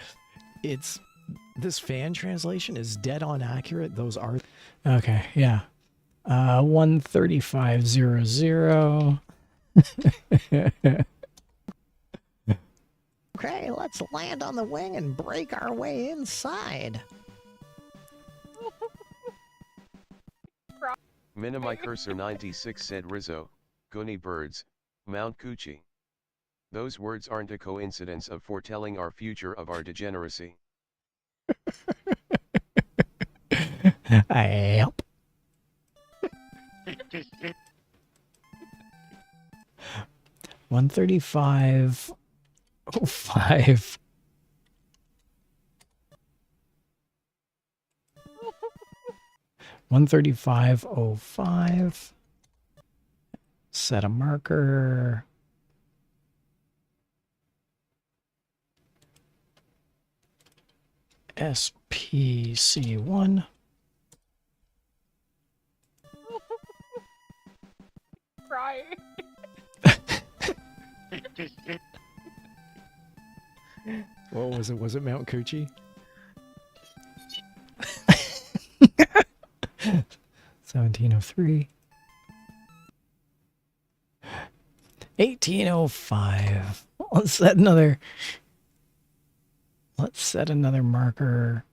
This fan translation is dead on accurate. Those are... Okay, yeah. 13500. Okay, let's land on the wing and break our way inside. Minimi Cursor 96 said Rizzo, Goonie birds, Mount Coochie. Those words aren't a coincidence of foretelling our future of our degeneracy. Yep. $135.05. $135.05. Set a marker. SPC1. Right. What was it? Was it Mount Coochie? 1703. 1805. Let's set another marker.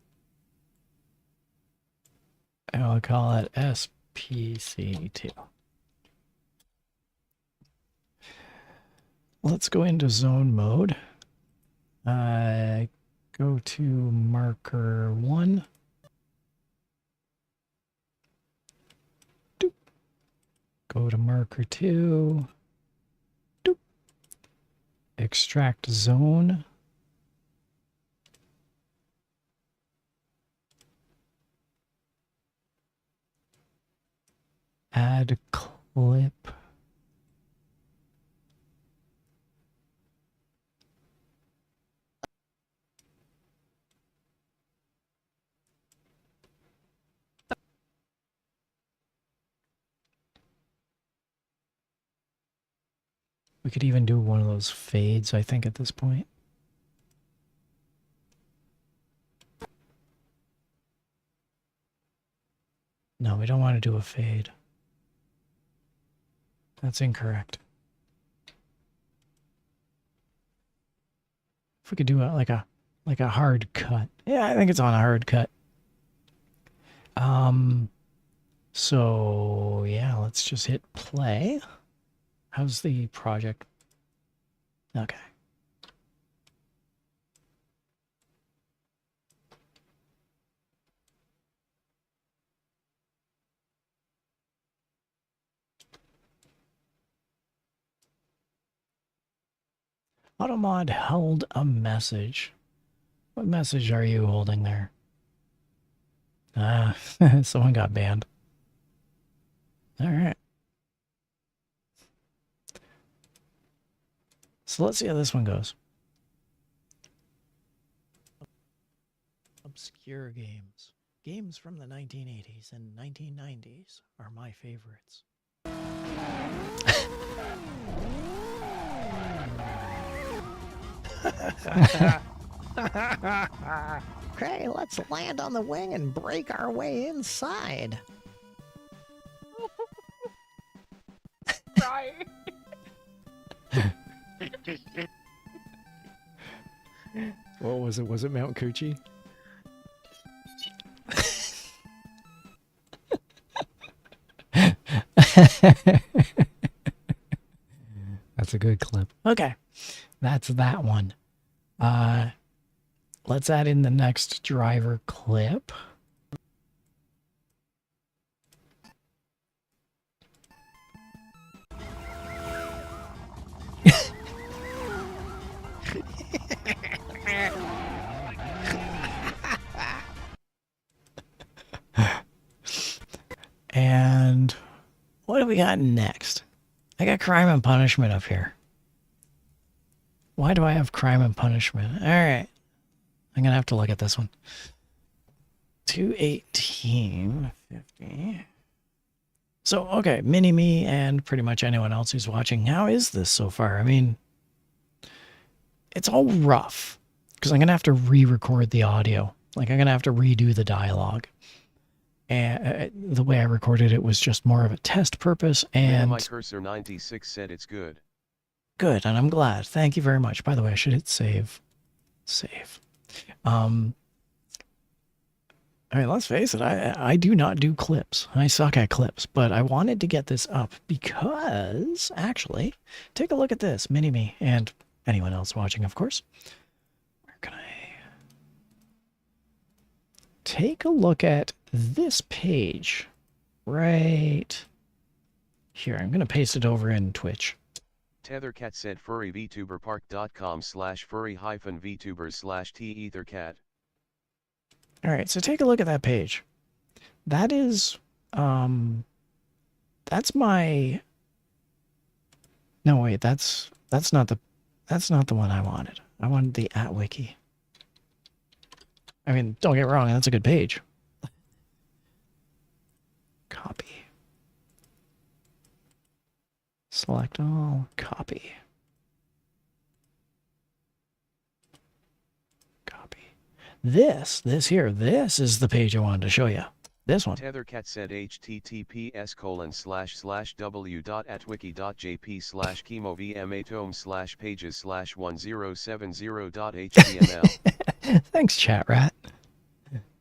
I'll call it SPC2. Let's go into zone mode. Go to marker 1. Doop. Go to marker 2. Doop. Extract zone. Add clip. We could even do one of those fades, I think, at this point. No, we don't want to do a fade. That's incorrect. If we could do like Like a hard cut. Yeah, I think it's on a hard cut. So yeah, let's just hit play. How's the project? Okay. Automod held a message. What message are you holding there? Ah, someone got banned. All right. So let's see how this one goes. Obscure games. Games from the 1980s and 1990s are my favorites. Okay, let's land on the wing and break our way inside. Right. What was it? Was it Mount Coochie? That's a good clip. Okay, that's that one. Let's add in the next driver clip. And what do we got next? I got Crime and Punishment up here. Why do I have Crime and Punishment? All right. I'm going to have to look at this one. 218.50. So, okay, Mini-Me and pretty much anyone else who's watching, how is this so far? I mean, it's all rough because I'm going to have to re-record the audio. Like, I'm going to have to redo the dialogue. And the way I recorded it was just more of a test purpose. And My Cursor 96 said it's good. Good, and I'm glad. Thank you very much. By the way, I should hit save. Save. I mean, let's face it, I do not do clips. I suck at clips, but I wanted to get this up because, actually, take a look at this, Mini-Me, and anyone else watching, of course. Where can I... Take a look at this page right here. I'm going to paste it over in Twitch. Tethercat said furryvtubers.com/furry-vtubers/tethercat. All right, so take a look at that page. That is, that's my, no wait, that's not the one I wanted. I wanted the @wiki. I mean, don't get me wrong, that's a good page. Copy. Select all, copy. Copy. This here, this is the page I wanted to show you. This one. Tethercat said https://www.atwiki.jp/chemo-vma-tome/pages/1070.html. Thanks, chat rat.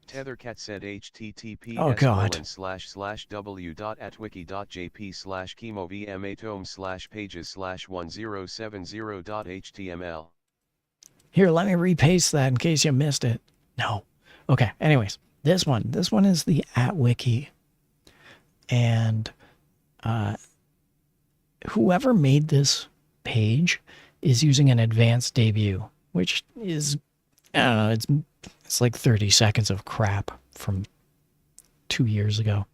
Tethercat said https://www.atwiki.jp/chemo-vma-tome/pages/1070.html. Here, let me repaste that in case you missed it. No. Okay, anyways, this one is the @wiki. And whoever made this page is using an advanced debut, which is, I don't know, it's like 30 seconds of crap from 2 years ago.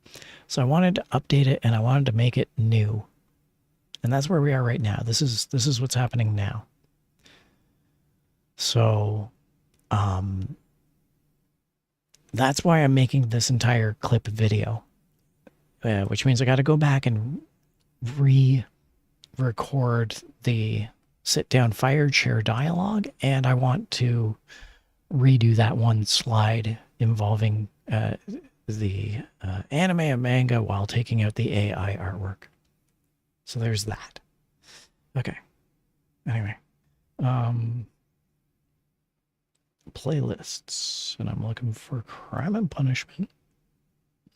So I wanted to update it and I wanted to make it new. And that's where we are right now. This is what's happening now. So, that's why I'm making this entire clip video, which means I got to go back and re-record the sit-down fire chair dialogue, and I want to redo that one slide involving the anime and manga while taking out the AI artwork. So there's that. Okay. Anyway. playlists, and I'm looking for Crime and Punishment.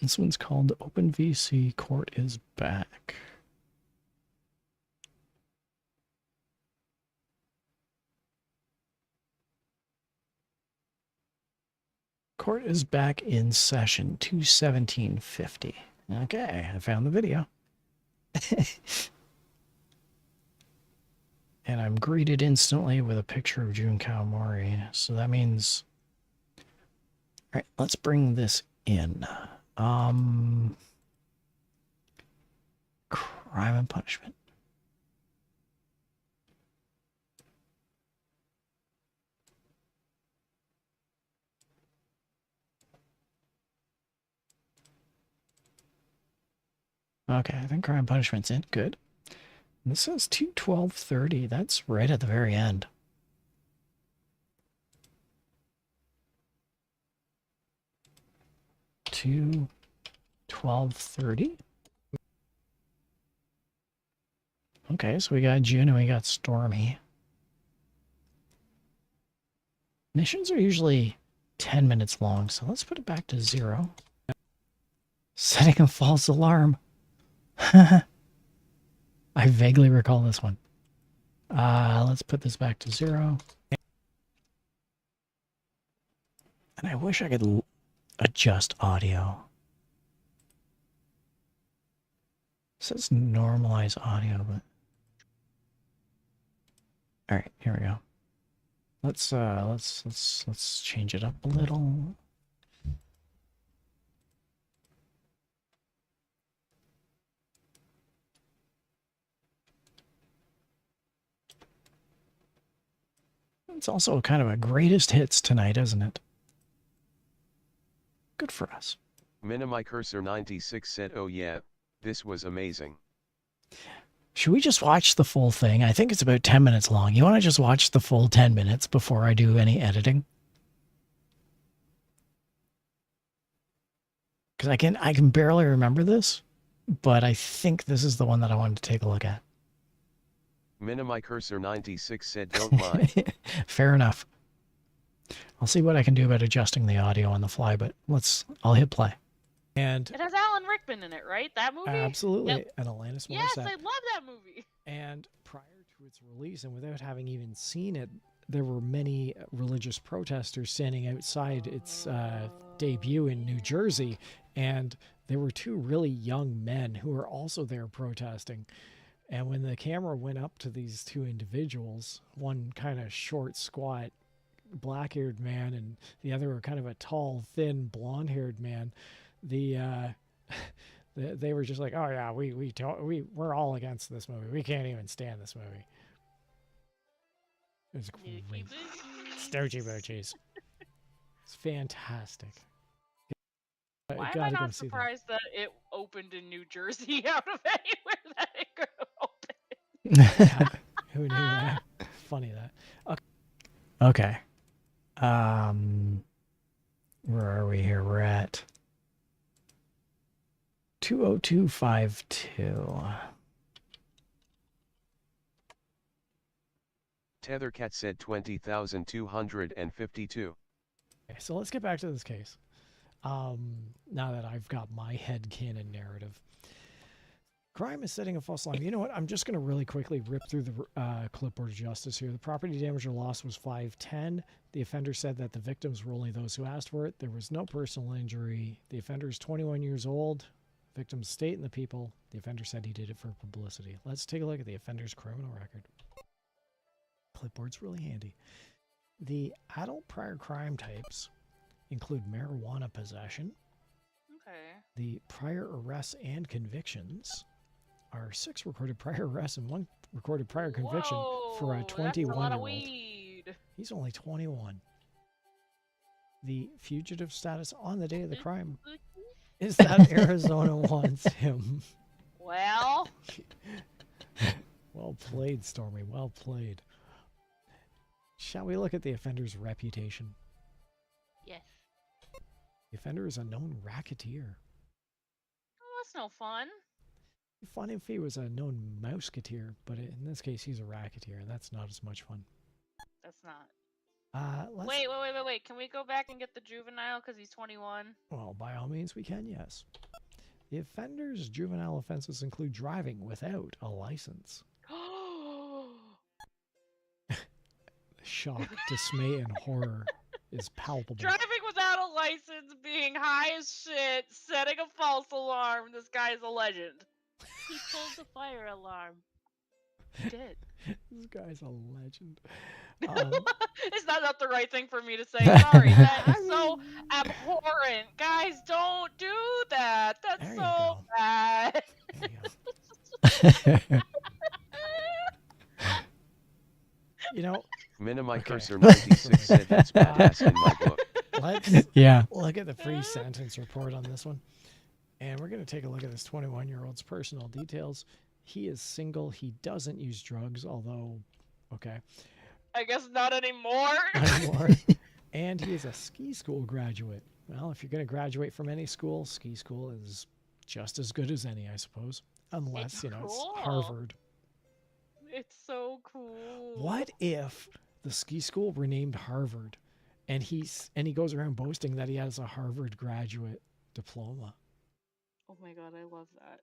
This one's called Open VC Court is Back. Court is back in session 21750. Okay, I found the video. And I'm greeted instantly with a picture of Jun Kawamori. So that means... Alright, let's bring this in. Crime and Punishment. Okay, I think Crime and Punishment's in. Good. And this says 2:12:30. That's right at the very end. To 12:30. Okay, so we got June and we got Stormy. Missions are usually 10 minutes long, so let's put it back to 0. Setting a false alarm. I vaguely recall this one. Let's put this back to 0. And I wish I could adjust audio. It says normalize audio, but all right, here we go. Let's change it up a little. It's also kind of a greatest hits tonight, isn't it? Good for us. Minimicursor96 said, oh yeah, this was amazing. Should we just watch the full thing? I think it's about 10 minutes long. You want to just watch the full 10 minutes before I do any editing? Because I can barely remember this, but I think this is the one that I wanted to take a look at. Minimicursor96 said, don't mind. Fair enough. I'll see what I can do about adjusting the audio on the fly, but I'll hit play. And it has Alan Rickman in it, right? That movie? Absolutely. Yep. And Alanis Morissette. Yes, I love that movie. And prior to its release, and without having even seen it, there were many religious protesters standing outside its debut in New Jersey, and there were two really young men who were also there protesting. And when the camera went up to these two individuals, one kind of short, squat, black-haired man, and the other were kind of a tall, thin, blonde-haired man, they were just like, oh yeah, we're all against this movie. We can't even stand this movie. It was great. Stogie Bogies. It's fantastic. Why am I not surprised that it opened in New Jersey out of anywhere that it could have opened? Who knew that? Funny that. Okay. Where are we here? We're at 2:02:52. Tethercat said 20,252. Okay, so let's get back to this case. Now that I've got my headcanon narrative. Crime is setting a false alarm. You know what? I'm just going to really quickly rip through the clipboard of justice here. The property damage or loss was 510. The offender said that the victims were only those who asked for it. There was no personal injury. The offender is 21 years old. Victim's state and the people. The offender said he did it for publicity. Let's take a look at the offender's criminal record. Clipboard's really handy. The adult prior crime types include marijuana possession. Okay. The prior arrests and convictions are 6 recorded prior arrests and 1 recorded prior conviction for a 21-year-old. Weed. He's only 21. The fugitive status on the day of the crime is that Arizona wants him. Well. Well played, Stormy. Well played. Shall we look at the offender's reputation? Yes. The offender is a known racketeer. Oh, that's no fun. Fun if he was a known mouseketeer, but in this case, he's a racketeer. That's not as much fun. That's not. Wait. Can we go back and get the juvenile because he's 21? Well, by all means we can, yes. The offender's juvenile offenses include driving without a license. Shock, dismay, and horror is palpable. Driving without a license, being high as shit, setting a false alarm. This guy is a legend. He pulled the fire alarm. He did. This guy's a legend. Is that not the right thing for me to say? Sorry, that's so abhorrent. Guys, don't do that. That's so bad. You know, Minimi Cursor 96 said that's badass in my book. Let's look at the free sentence report on this one. And we're going to take a look at this 21-year-old's personal details. He is single. He doesn't use drugs, although, okay. I guess not anymore. And he is a ski school graduate. Well, if you're going to graduate from any school, ski school is just as good as any, I suppose. Unless, It's it's cool. Harvard. It's so cool. What if the ski school renamed Harvard and he goes around boasting that he has a Harvard graduate diploma? Oh my god, I love that.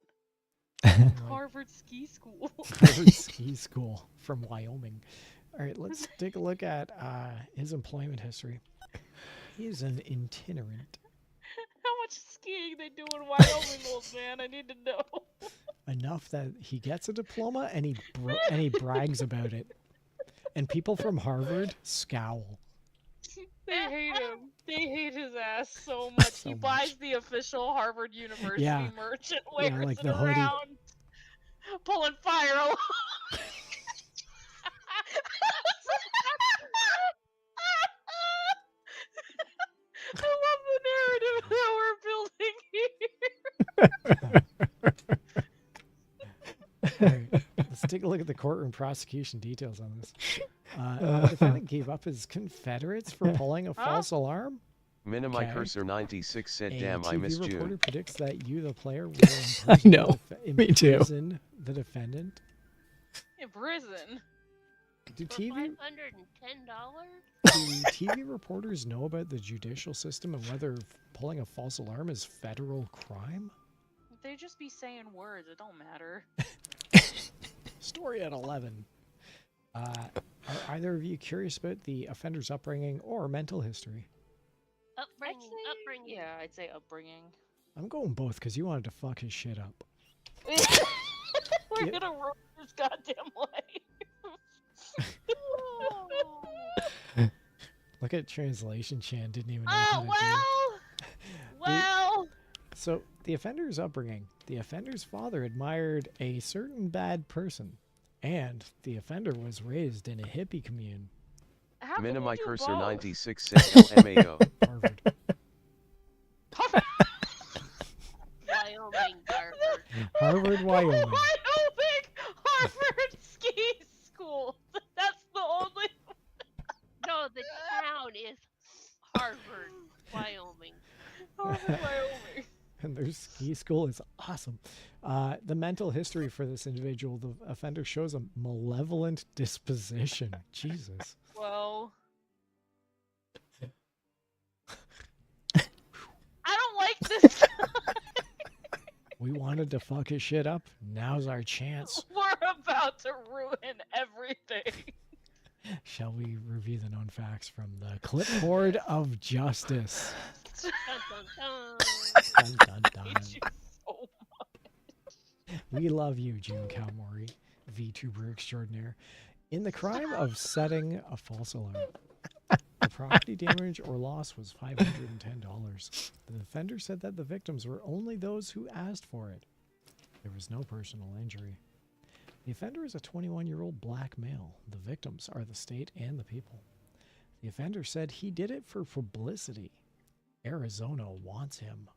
Harvard Ski School. Harvard Ski School from Wyoming. All right, let's take a look at his employment history. He is an itinerant. How much skiing they do in Wyoming, old man? I need to know. Enough that he gets a diploma and he brags about it. And people from Harvard scowl. They hate him. They hate his ass so much. He buys the official Harvard University merch and wears like it the hoodie. around, pulling fire alarm. I love the narrative that we're building here. All right, let's take a look at the courtroom prosecution details on this. The defendant gave up his Confederates for pulling a false alarm. Minimi Cursor 96 said, "Damn, I missed you." A reporter June." predicts that you, the player, will I know. Me too. imprison the defendant. In prison. Do For TV $510? do TV reporters know about the judicial system and whether pulling a false alarm is federal crime? They just be saying words. It don't matter. Story at 11. Are either of you curious about the offender's upbringing or mental history? Upbringing. Yeah, I'd say upbringing. I'm going both because you wanted to fuck his shit up. We're gonna ruin his goddamn life. Look at translation. Chan didn't even know Oh, well. So the offender's upbringing. The offender's father admired a certain bad person, and the offender was raised in a hippie commune. How can you Minimi do Cursor both? 96 said, "LMAO." Harvard. Wyoming, Harvard. Harvard, Wyoming. Harvard Ski School. That's the only. No, the town is Harvard, Wyoming. Harvard, Wyoming. And their ski school is awesome. The mental history for this individual, the offender shows a malevolent disposition. Jesus. Well, I don't like this. We wanted to fuck his shit up. Now's our chance. We're about to ruin everything. Shall we review the known facts from the clipboard of justice? Dun, dun, dun. Dun, dun, I dun. hate you so much. We love you, June Kalmori, VTuber extraordinaire. In the crime of setting a false alarm, the property damage or loss was $510. The offender said that the victims were only those who asked for it. There was no personal injury. The offender is a 21-year-old black male. The victims are the state and the people. The offender said he did it for publicity. Arizona wants him.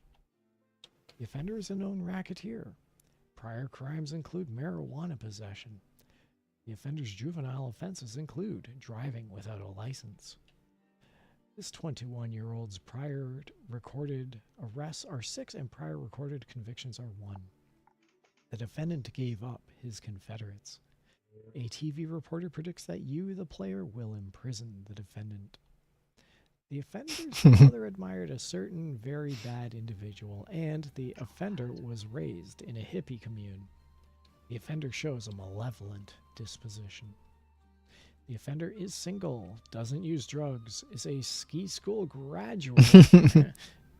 The offender is a known racketeer. Prior crimes include marijuana possession. The offender's juvenile offenses include driving without a license. This 21-year-old's prior recorded arrests are 6 and prior recorded convictions are 1. The defendant gave up his Confederates. A TV reporter predicts that you, the player, will imprison the defendant. The offender's father admired a certain very bad individual, and the offender was raised in a hippie commune. The offender shows a malevolent disposition. The offender is single, doesn't use drugs, is a ski school graduate,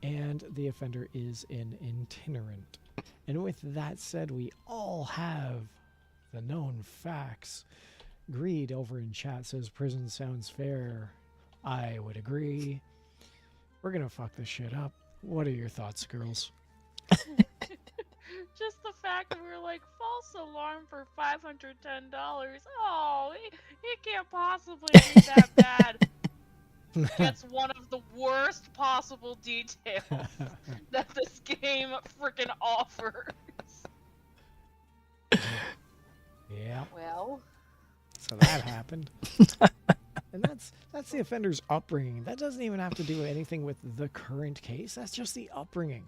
and the offender is an itinerant. And with that said, we all have the known facts. Greed over in chat says prison sounds fair. I would agree. We're gonna fuck this shit up. What are your thoughts, girls? Just the fact that we're like, false alarm for $510. Oh, it can't possibly be that bad. That's one of the worst possible details that this game freaking offers. Yeah. Well. So that happened. And that's the offender's upbringing. That doesn't even have to do anything with the current case. That's just the upbringing.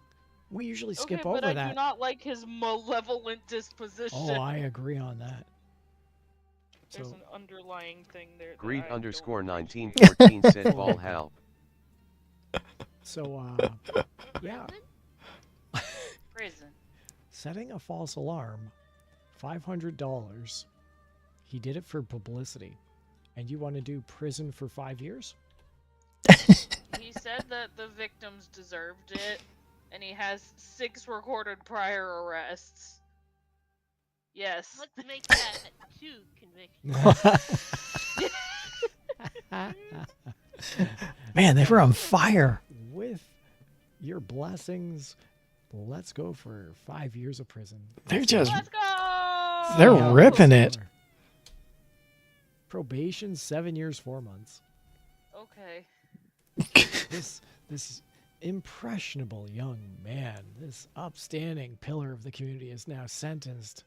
We usually skip over that. But I do not like his malevolent disposition. Oh, I agree on that. There's an underlying thing there. Greed underscore 1914 said ball help. So, yeah. Prison. Setting a false alarm, $500. He did it for publicity. And you want to do prison for 5 years? He said that the victims deserved it, and he has 6 recorded prior arrests. Yes. Let's make that 2 convictions. Man, they were on fire. With your blessings, let's go for 5 years of prison. Let's go! They're ripping it. Probation, 7 years, 4 months. Okay. This impressionable young man, this upstanding pillar of the community, is now sentenced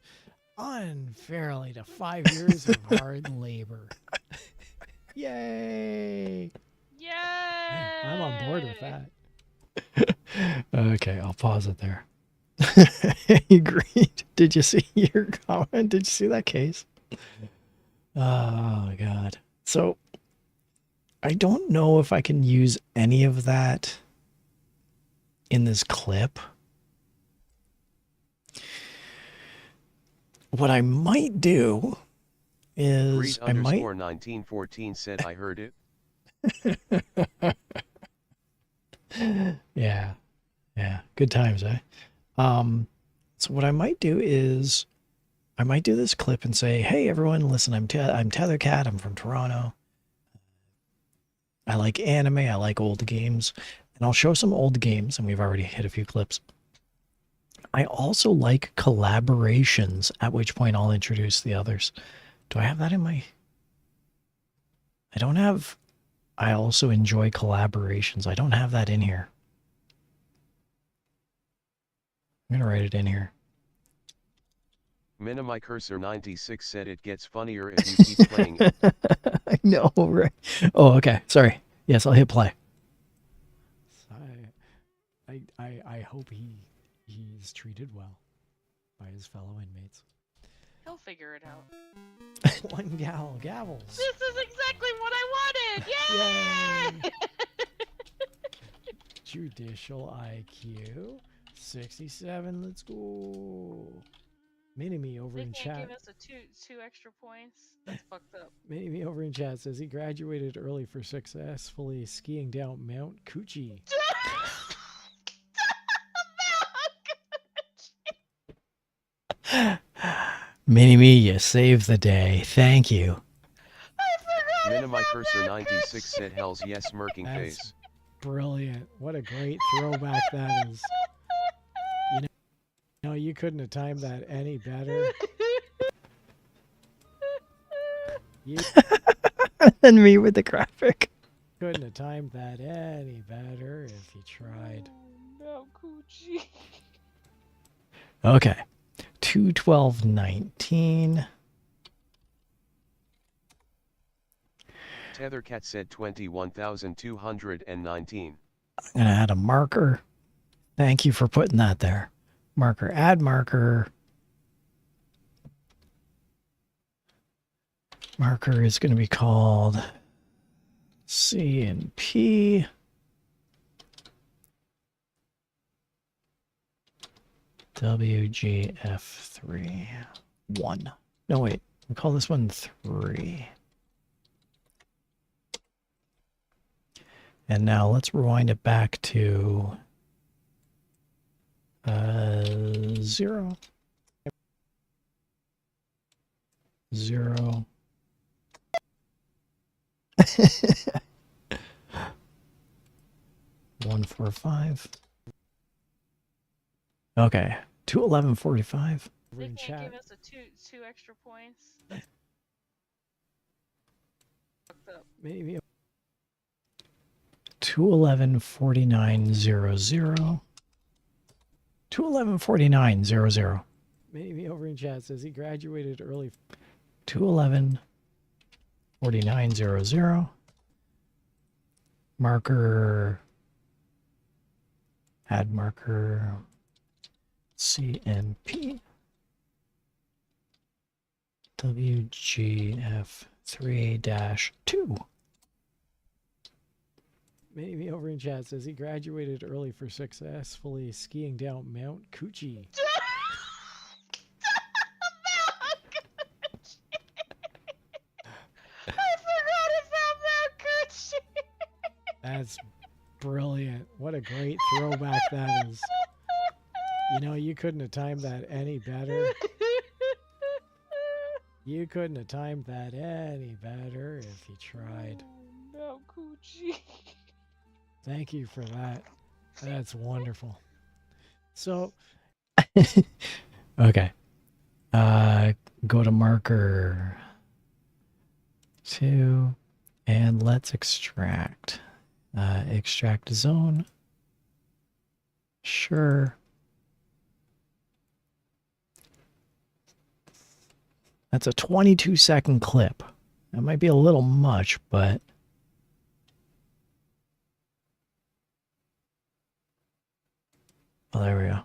unfairly to 5 years of hard labor. Yay! Yay! I'm on board with that. Okay, I'll pause it there. Agreed. Did you see your comment? Did you see that case? Oh, God. So, I don't know if I can use any of that in this clip. What I might do is Greed underscore 1914 said I heard it. Yeah. Good times, eh? So what I might do is I might do this clip and say, hey, everyone, listen, I'm Tethercat. I'm from Toronto. I like anime. I like old games. And I'll show some old games, and we've already hit a few clips. I also like collaborations, at which point I'll introduce the others. Do I have that in my... I don't have... I also enjoy collaborations. I don't have that in here. I'm going to write it in here. Minimi Cursor 96 said it gets funnier if you keep playing it. I know, right? Oh, okay. Sorry. Yes, I'll hit play. I hope he's treated well by his fellow inmates. He'll figure it out. One gavels. This is exactly what I wanted! Yay! Judicial IQ 67. Let's go. Mini-me over in chat. Give us a two extra points. That's fucked up. Mini-me over in chat says he graduated early for successfully skiing down Mount Coochie. Mini-me, you saved the day. Thank you. Minimi Cursor 96 said hells yes smirking That's face. Brilliant. What a great throwback that is. You know, you couldn't have timed that any better. You And me with the graphic. couldn't have timed that any better if you tried. No, Coochie. Okay. 21219. Tethercat said 21,219. I'm going to add a marker. Thank you for putting that there. Marker, add marker. Marker is going to be called C and P. WGF3 1. No, wait. We'll call this one 3. And now let's rewind it back to 0. 0. 145. Okay. 211.45. They can't give us a two extra points. Maybe 211.49.00. 211.49.00. Maybe over in chat says he graduated early. 211.49.00. Marker. Add marker. CNP. WGF3-2. Maybe over in chat says he graduated early for successfully skiing down Mount Coochie. I forgot about Mount Coochie. That's brilliant. What a great throwback that is. You know, you couldn't have timed that any better. You couldn't have timed that any better if you tried. Mount Coochie. Thank you for that. That's wonderful. So, okay. Go to marker 2 and let's extract. Extract zone. Sure. That's a 22-second clip. That might be a little much, but oh, there we go.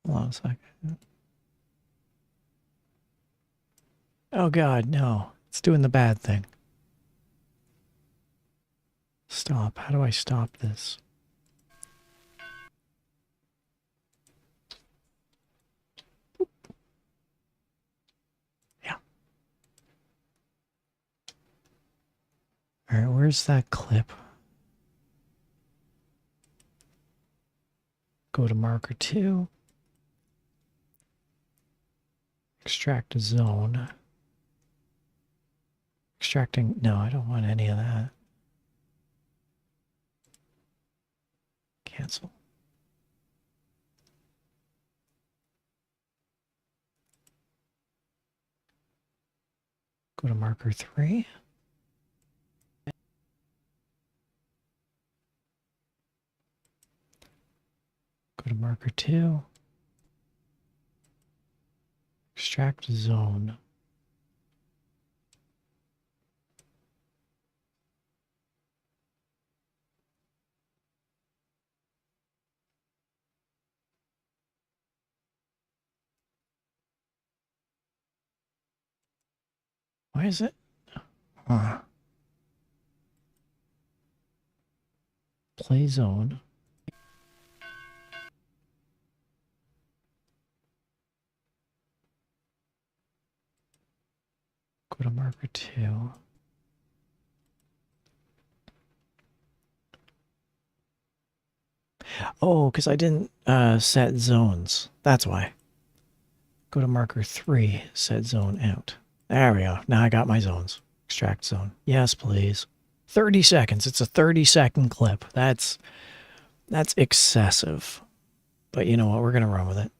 Hold on a second. Oh God, no. It's doing the bad thing. Stop. How do I stop this? Yeah. All right, where's that clip? Go to marker 2. Extract a zone. Extracting, no, I don't want any of that. Cancel. Go to marker 3. Go to marker 2. Extract zone. Why is it? Play zone. Go to marker 2. Oh, because I didn't set zones. That's why. Go to marker 3, set zone out. There we go. Now I got my zones. Extract zone. Yes, please. 30 seconds. It's a 30-second clip. That's excessive. But you know what? We're going to run with it.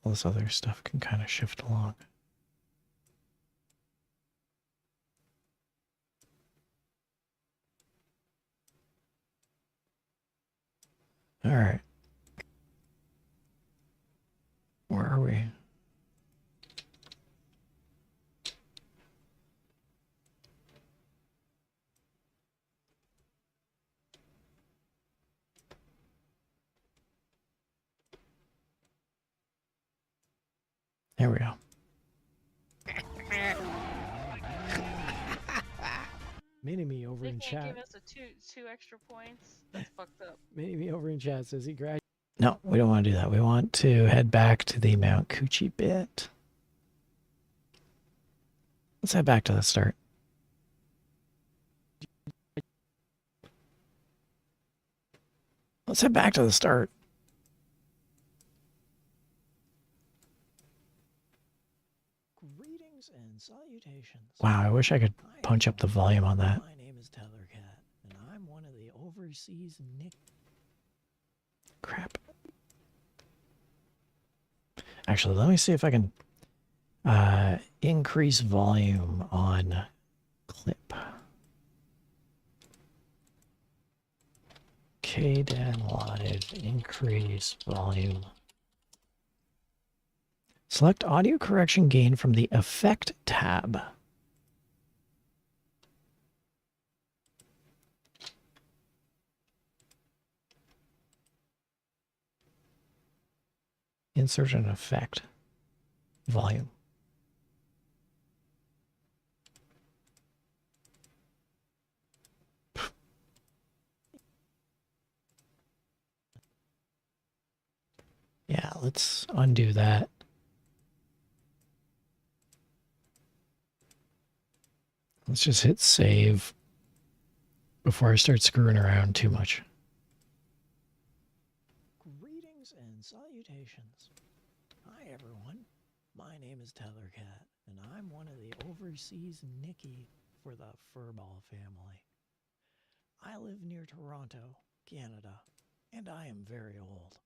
All this other stuff can kind of shift along. All right. Where are we? There we go. Mini-me over They in can't chat. give us a two extra points. That's fucked up. Mini-me over in chat says he graduated. No, we don't want to do that. We want to head back to the Mount Coochie bit. Let's head back to the start. Let's head back to the start. Greetings and salutations. Wow, I wish I could punch up the volume on that. My name is Tethercat, and I'm one of the overseas Crap. Actually, let me see if I can increase volume on clip. KdenLive, increase volume. Select audio correction gain from the Effect tab. Insert an effect. Volume. Yeah, let's undo that. Let's just hit save before I start screwing around too much. Greetings and salutations. Hi everyone. My name is Tethercat, and I'm one of the overseas Nicky for the Furball family. I live near Toronto, Canada, and I am very old.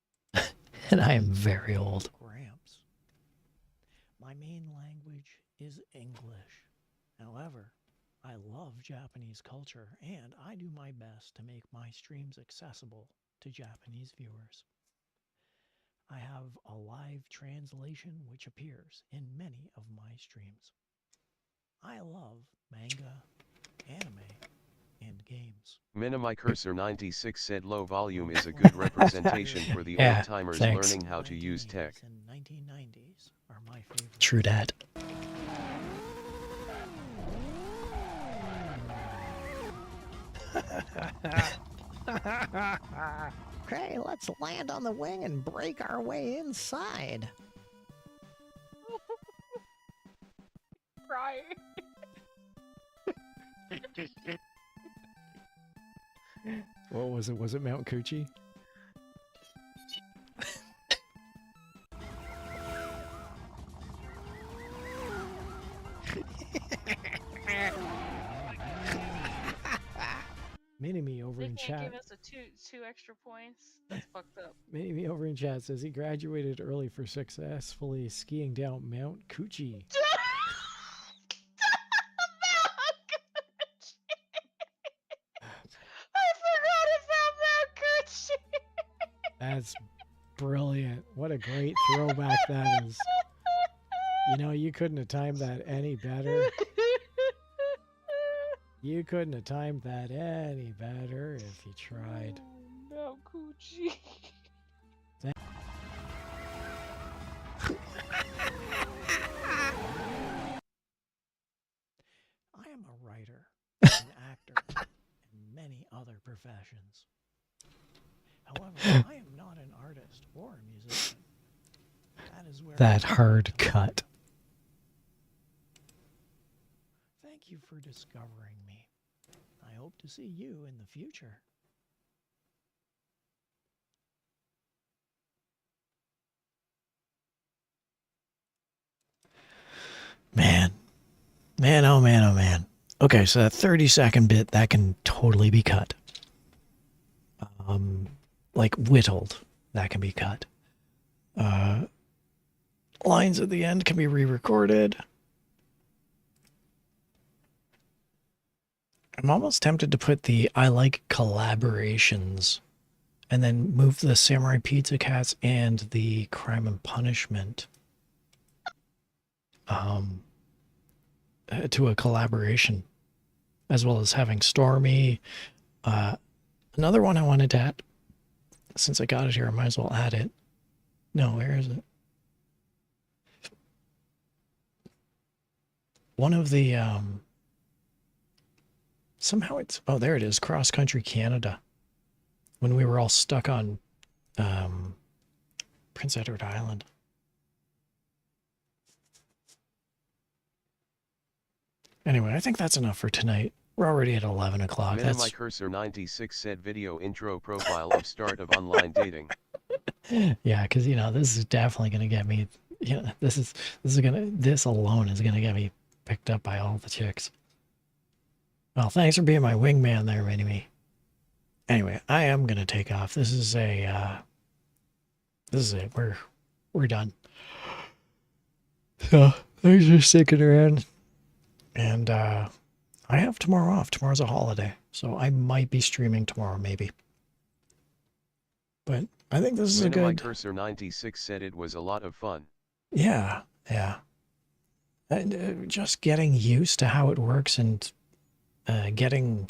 And I am very old. Gramps. My main language is English. However, I love Japanese culture, and I do my best to make my streams accessible to Japanese viewers. I have a live translation which appears in many of my streams. I love manga, anime, and games. Minimi Cursor 96 said low volume is a good representation for the Yeah, old-timers thanks. learning how to use tech. And 1990s are my favorite. True dat. Okay, let's land on the wing and break our way inside. Right. What was it? Was it Mount Coochie? Mini-me over They in can't chat. give us a two extra points. That's fucked up. Mini-me over in chat says he graduated early for successfully skiing down Mount Coochie. I forgot about Mount Coochie. That's brilliant. What a great throwback that is. You know, you couldn't have timed that any better. You couldn't have timed that any better if you tried. Mount Coochie. I am a writer, an actor, and many other professions. However, I am not an artist or a musician. That is where that hard cut. Thank you for discovering me. I hope to see you in the future. Man. Man, oh man, oh man. Okay, so that 30-second bit, that can totally be cut. Like whittled, that can be cut. Lines at the end can be re-recorded. I'm almost tempted to put the I like collaborations and then move the Samurai Pizza Cats and the Crime and Punishment to a collaboration, as well as having Stormy. Another one I wanted to add, since I got it here, I might as well add it. No, where is it? one of the somehow it's, oh, there it is, Cross Country Canada, when we were all stuck on Prince Edward Island. Anyway, I think that's enough for tonight. We're already at 11 o'clock. My Cursor 96 said video intro profile of start of online dating. Yeah, because you know this is definitely gonna get me. You know, this alone is gonna get me picked up by all the chicks. Well, thanks for being my wingman there, Mini-Me. Anyway, I am gonna take off. This is it. We're done. So thanks for sticking around. And I have tomorrow off. Tomorrow's a holiday, so I might be streaming tomorrow, maybe. But I think this is a good. My Cursor 96 said it was a lot of fun. Yeah, yeah. And, just getting used to how it works and getting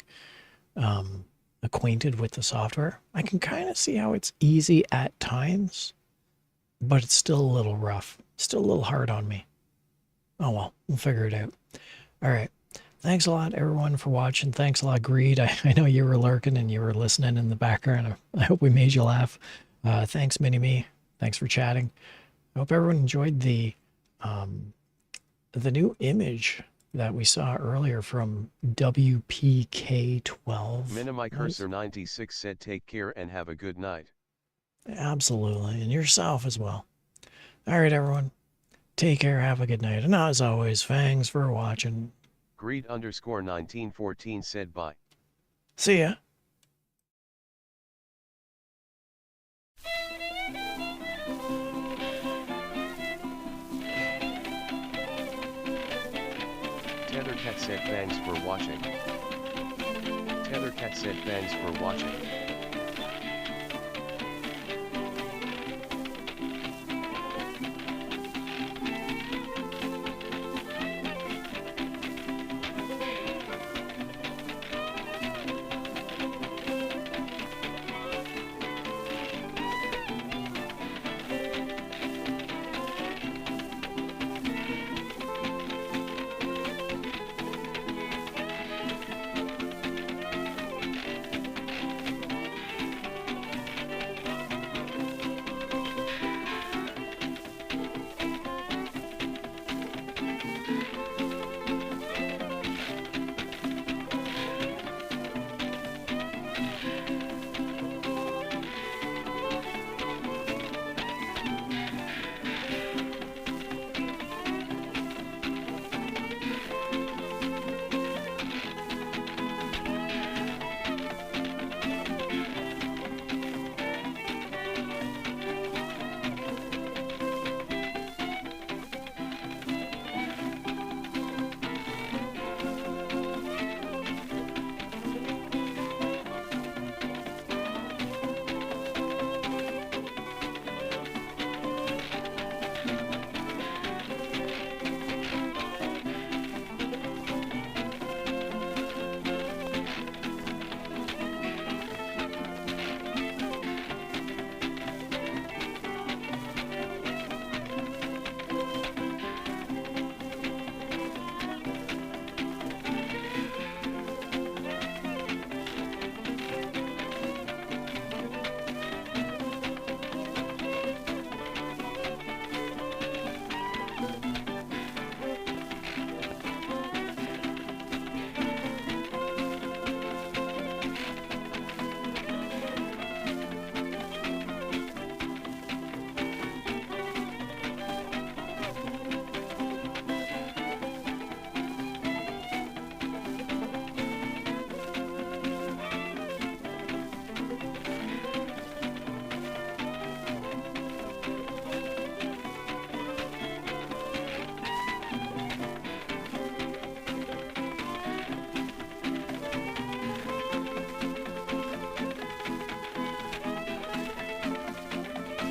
acquainted with the software. I can kind of see how it's easy at times, but it's still a little rough. Still a little hard on me. Oh well, we'll figure it out. All right. Thanks a lot, everyone, for watching. Thanks a lot, Greed. I know you were lurking and you were listening in the background. I hope we made you laugh. Thanks, Mini-Me. Thanks for chatting. I hope everyone enjoyed the new image that we saw earlier from WPK12. My Cursor 96 said take care and have a good night. Absolutely. And yourself as well. All right, everyone. Take care, have a good night, and as always, thanks for watching. Greed _ 1914 said bye. See ya. Tethercat said thanks for watching. Tethercat said thanks for watching.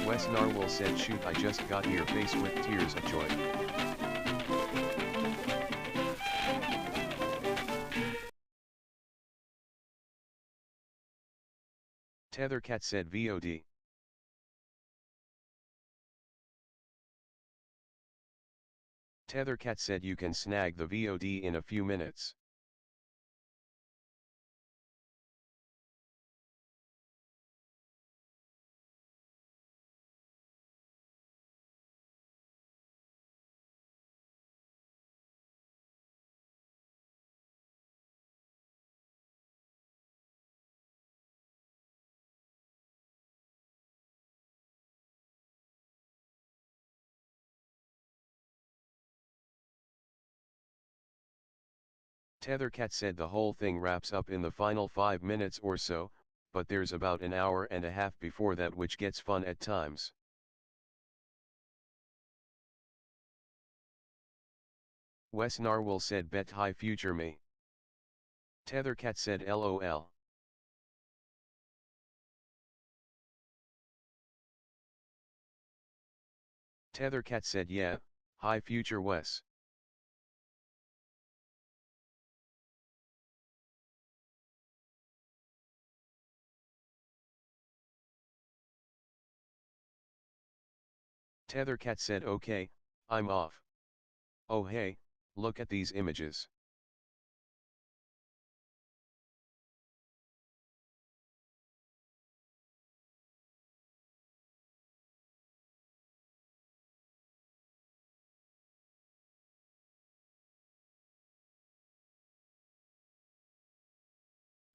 Wes Narwhal said shoot I just got your face with tears of joy. Tethercat said VOD. Tethercat said you can snag the VOD in a few minutes. Tethercat said the whole thing wraps up in the final 5 minutes or so, but there's about an hour and a half before that which gets fun at times. Wes Narwhal said bet high future me. Tethercat said LOL. Tethercat said yeah, high future Wes. Tethercat said okay, I'm off. Oh hey, look at these images.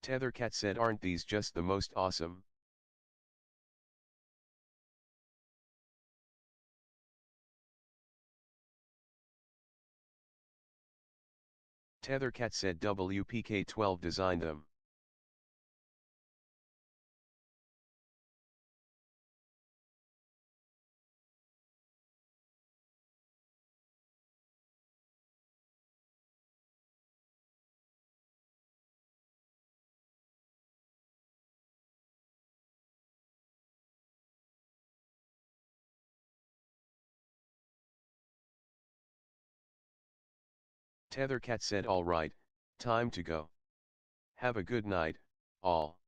Tethercat said aren't these just the most awesome? Tethercat said WPK12 designed them. Tethercat said alright, time to go. Have a good night, all.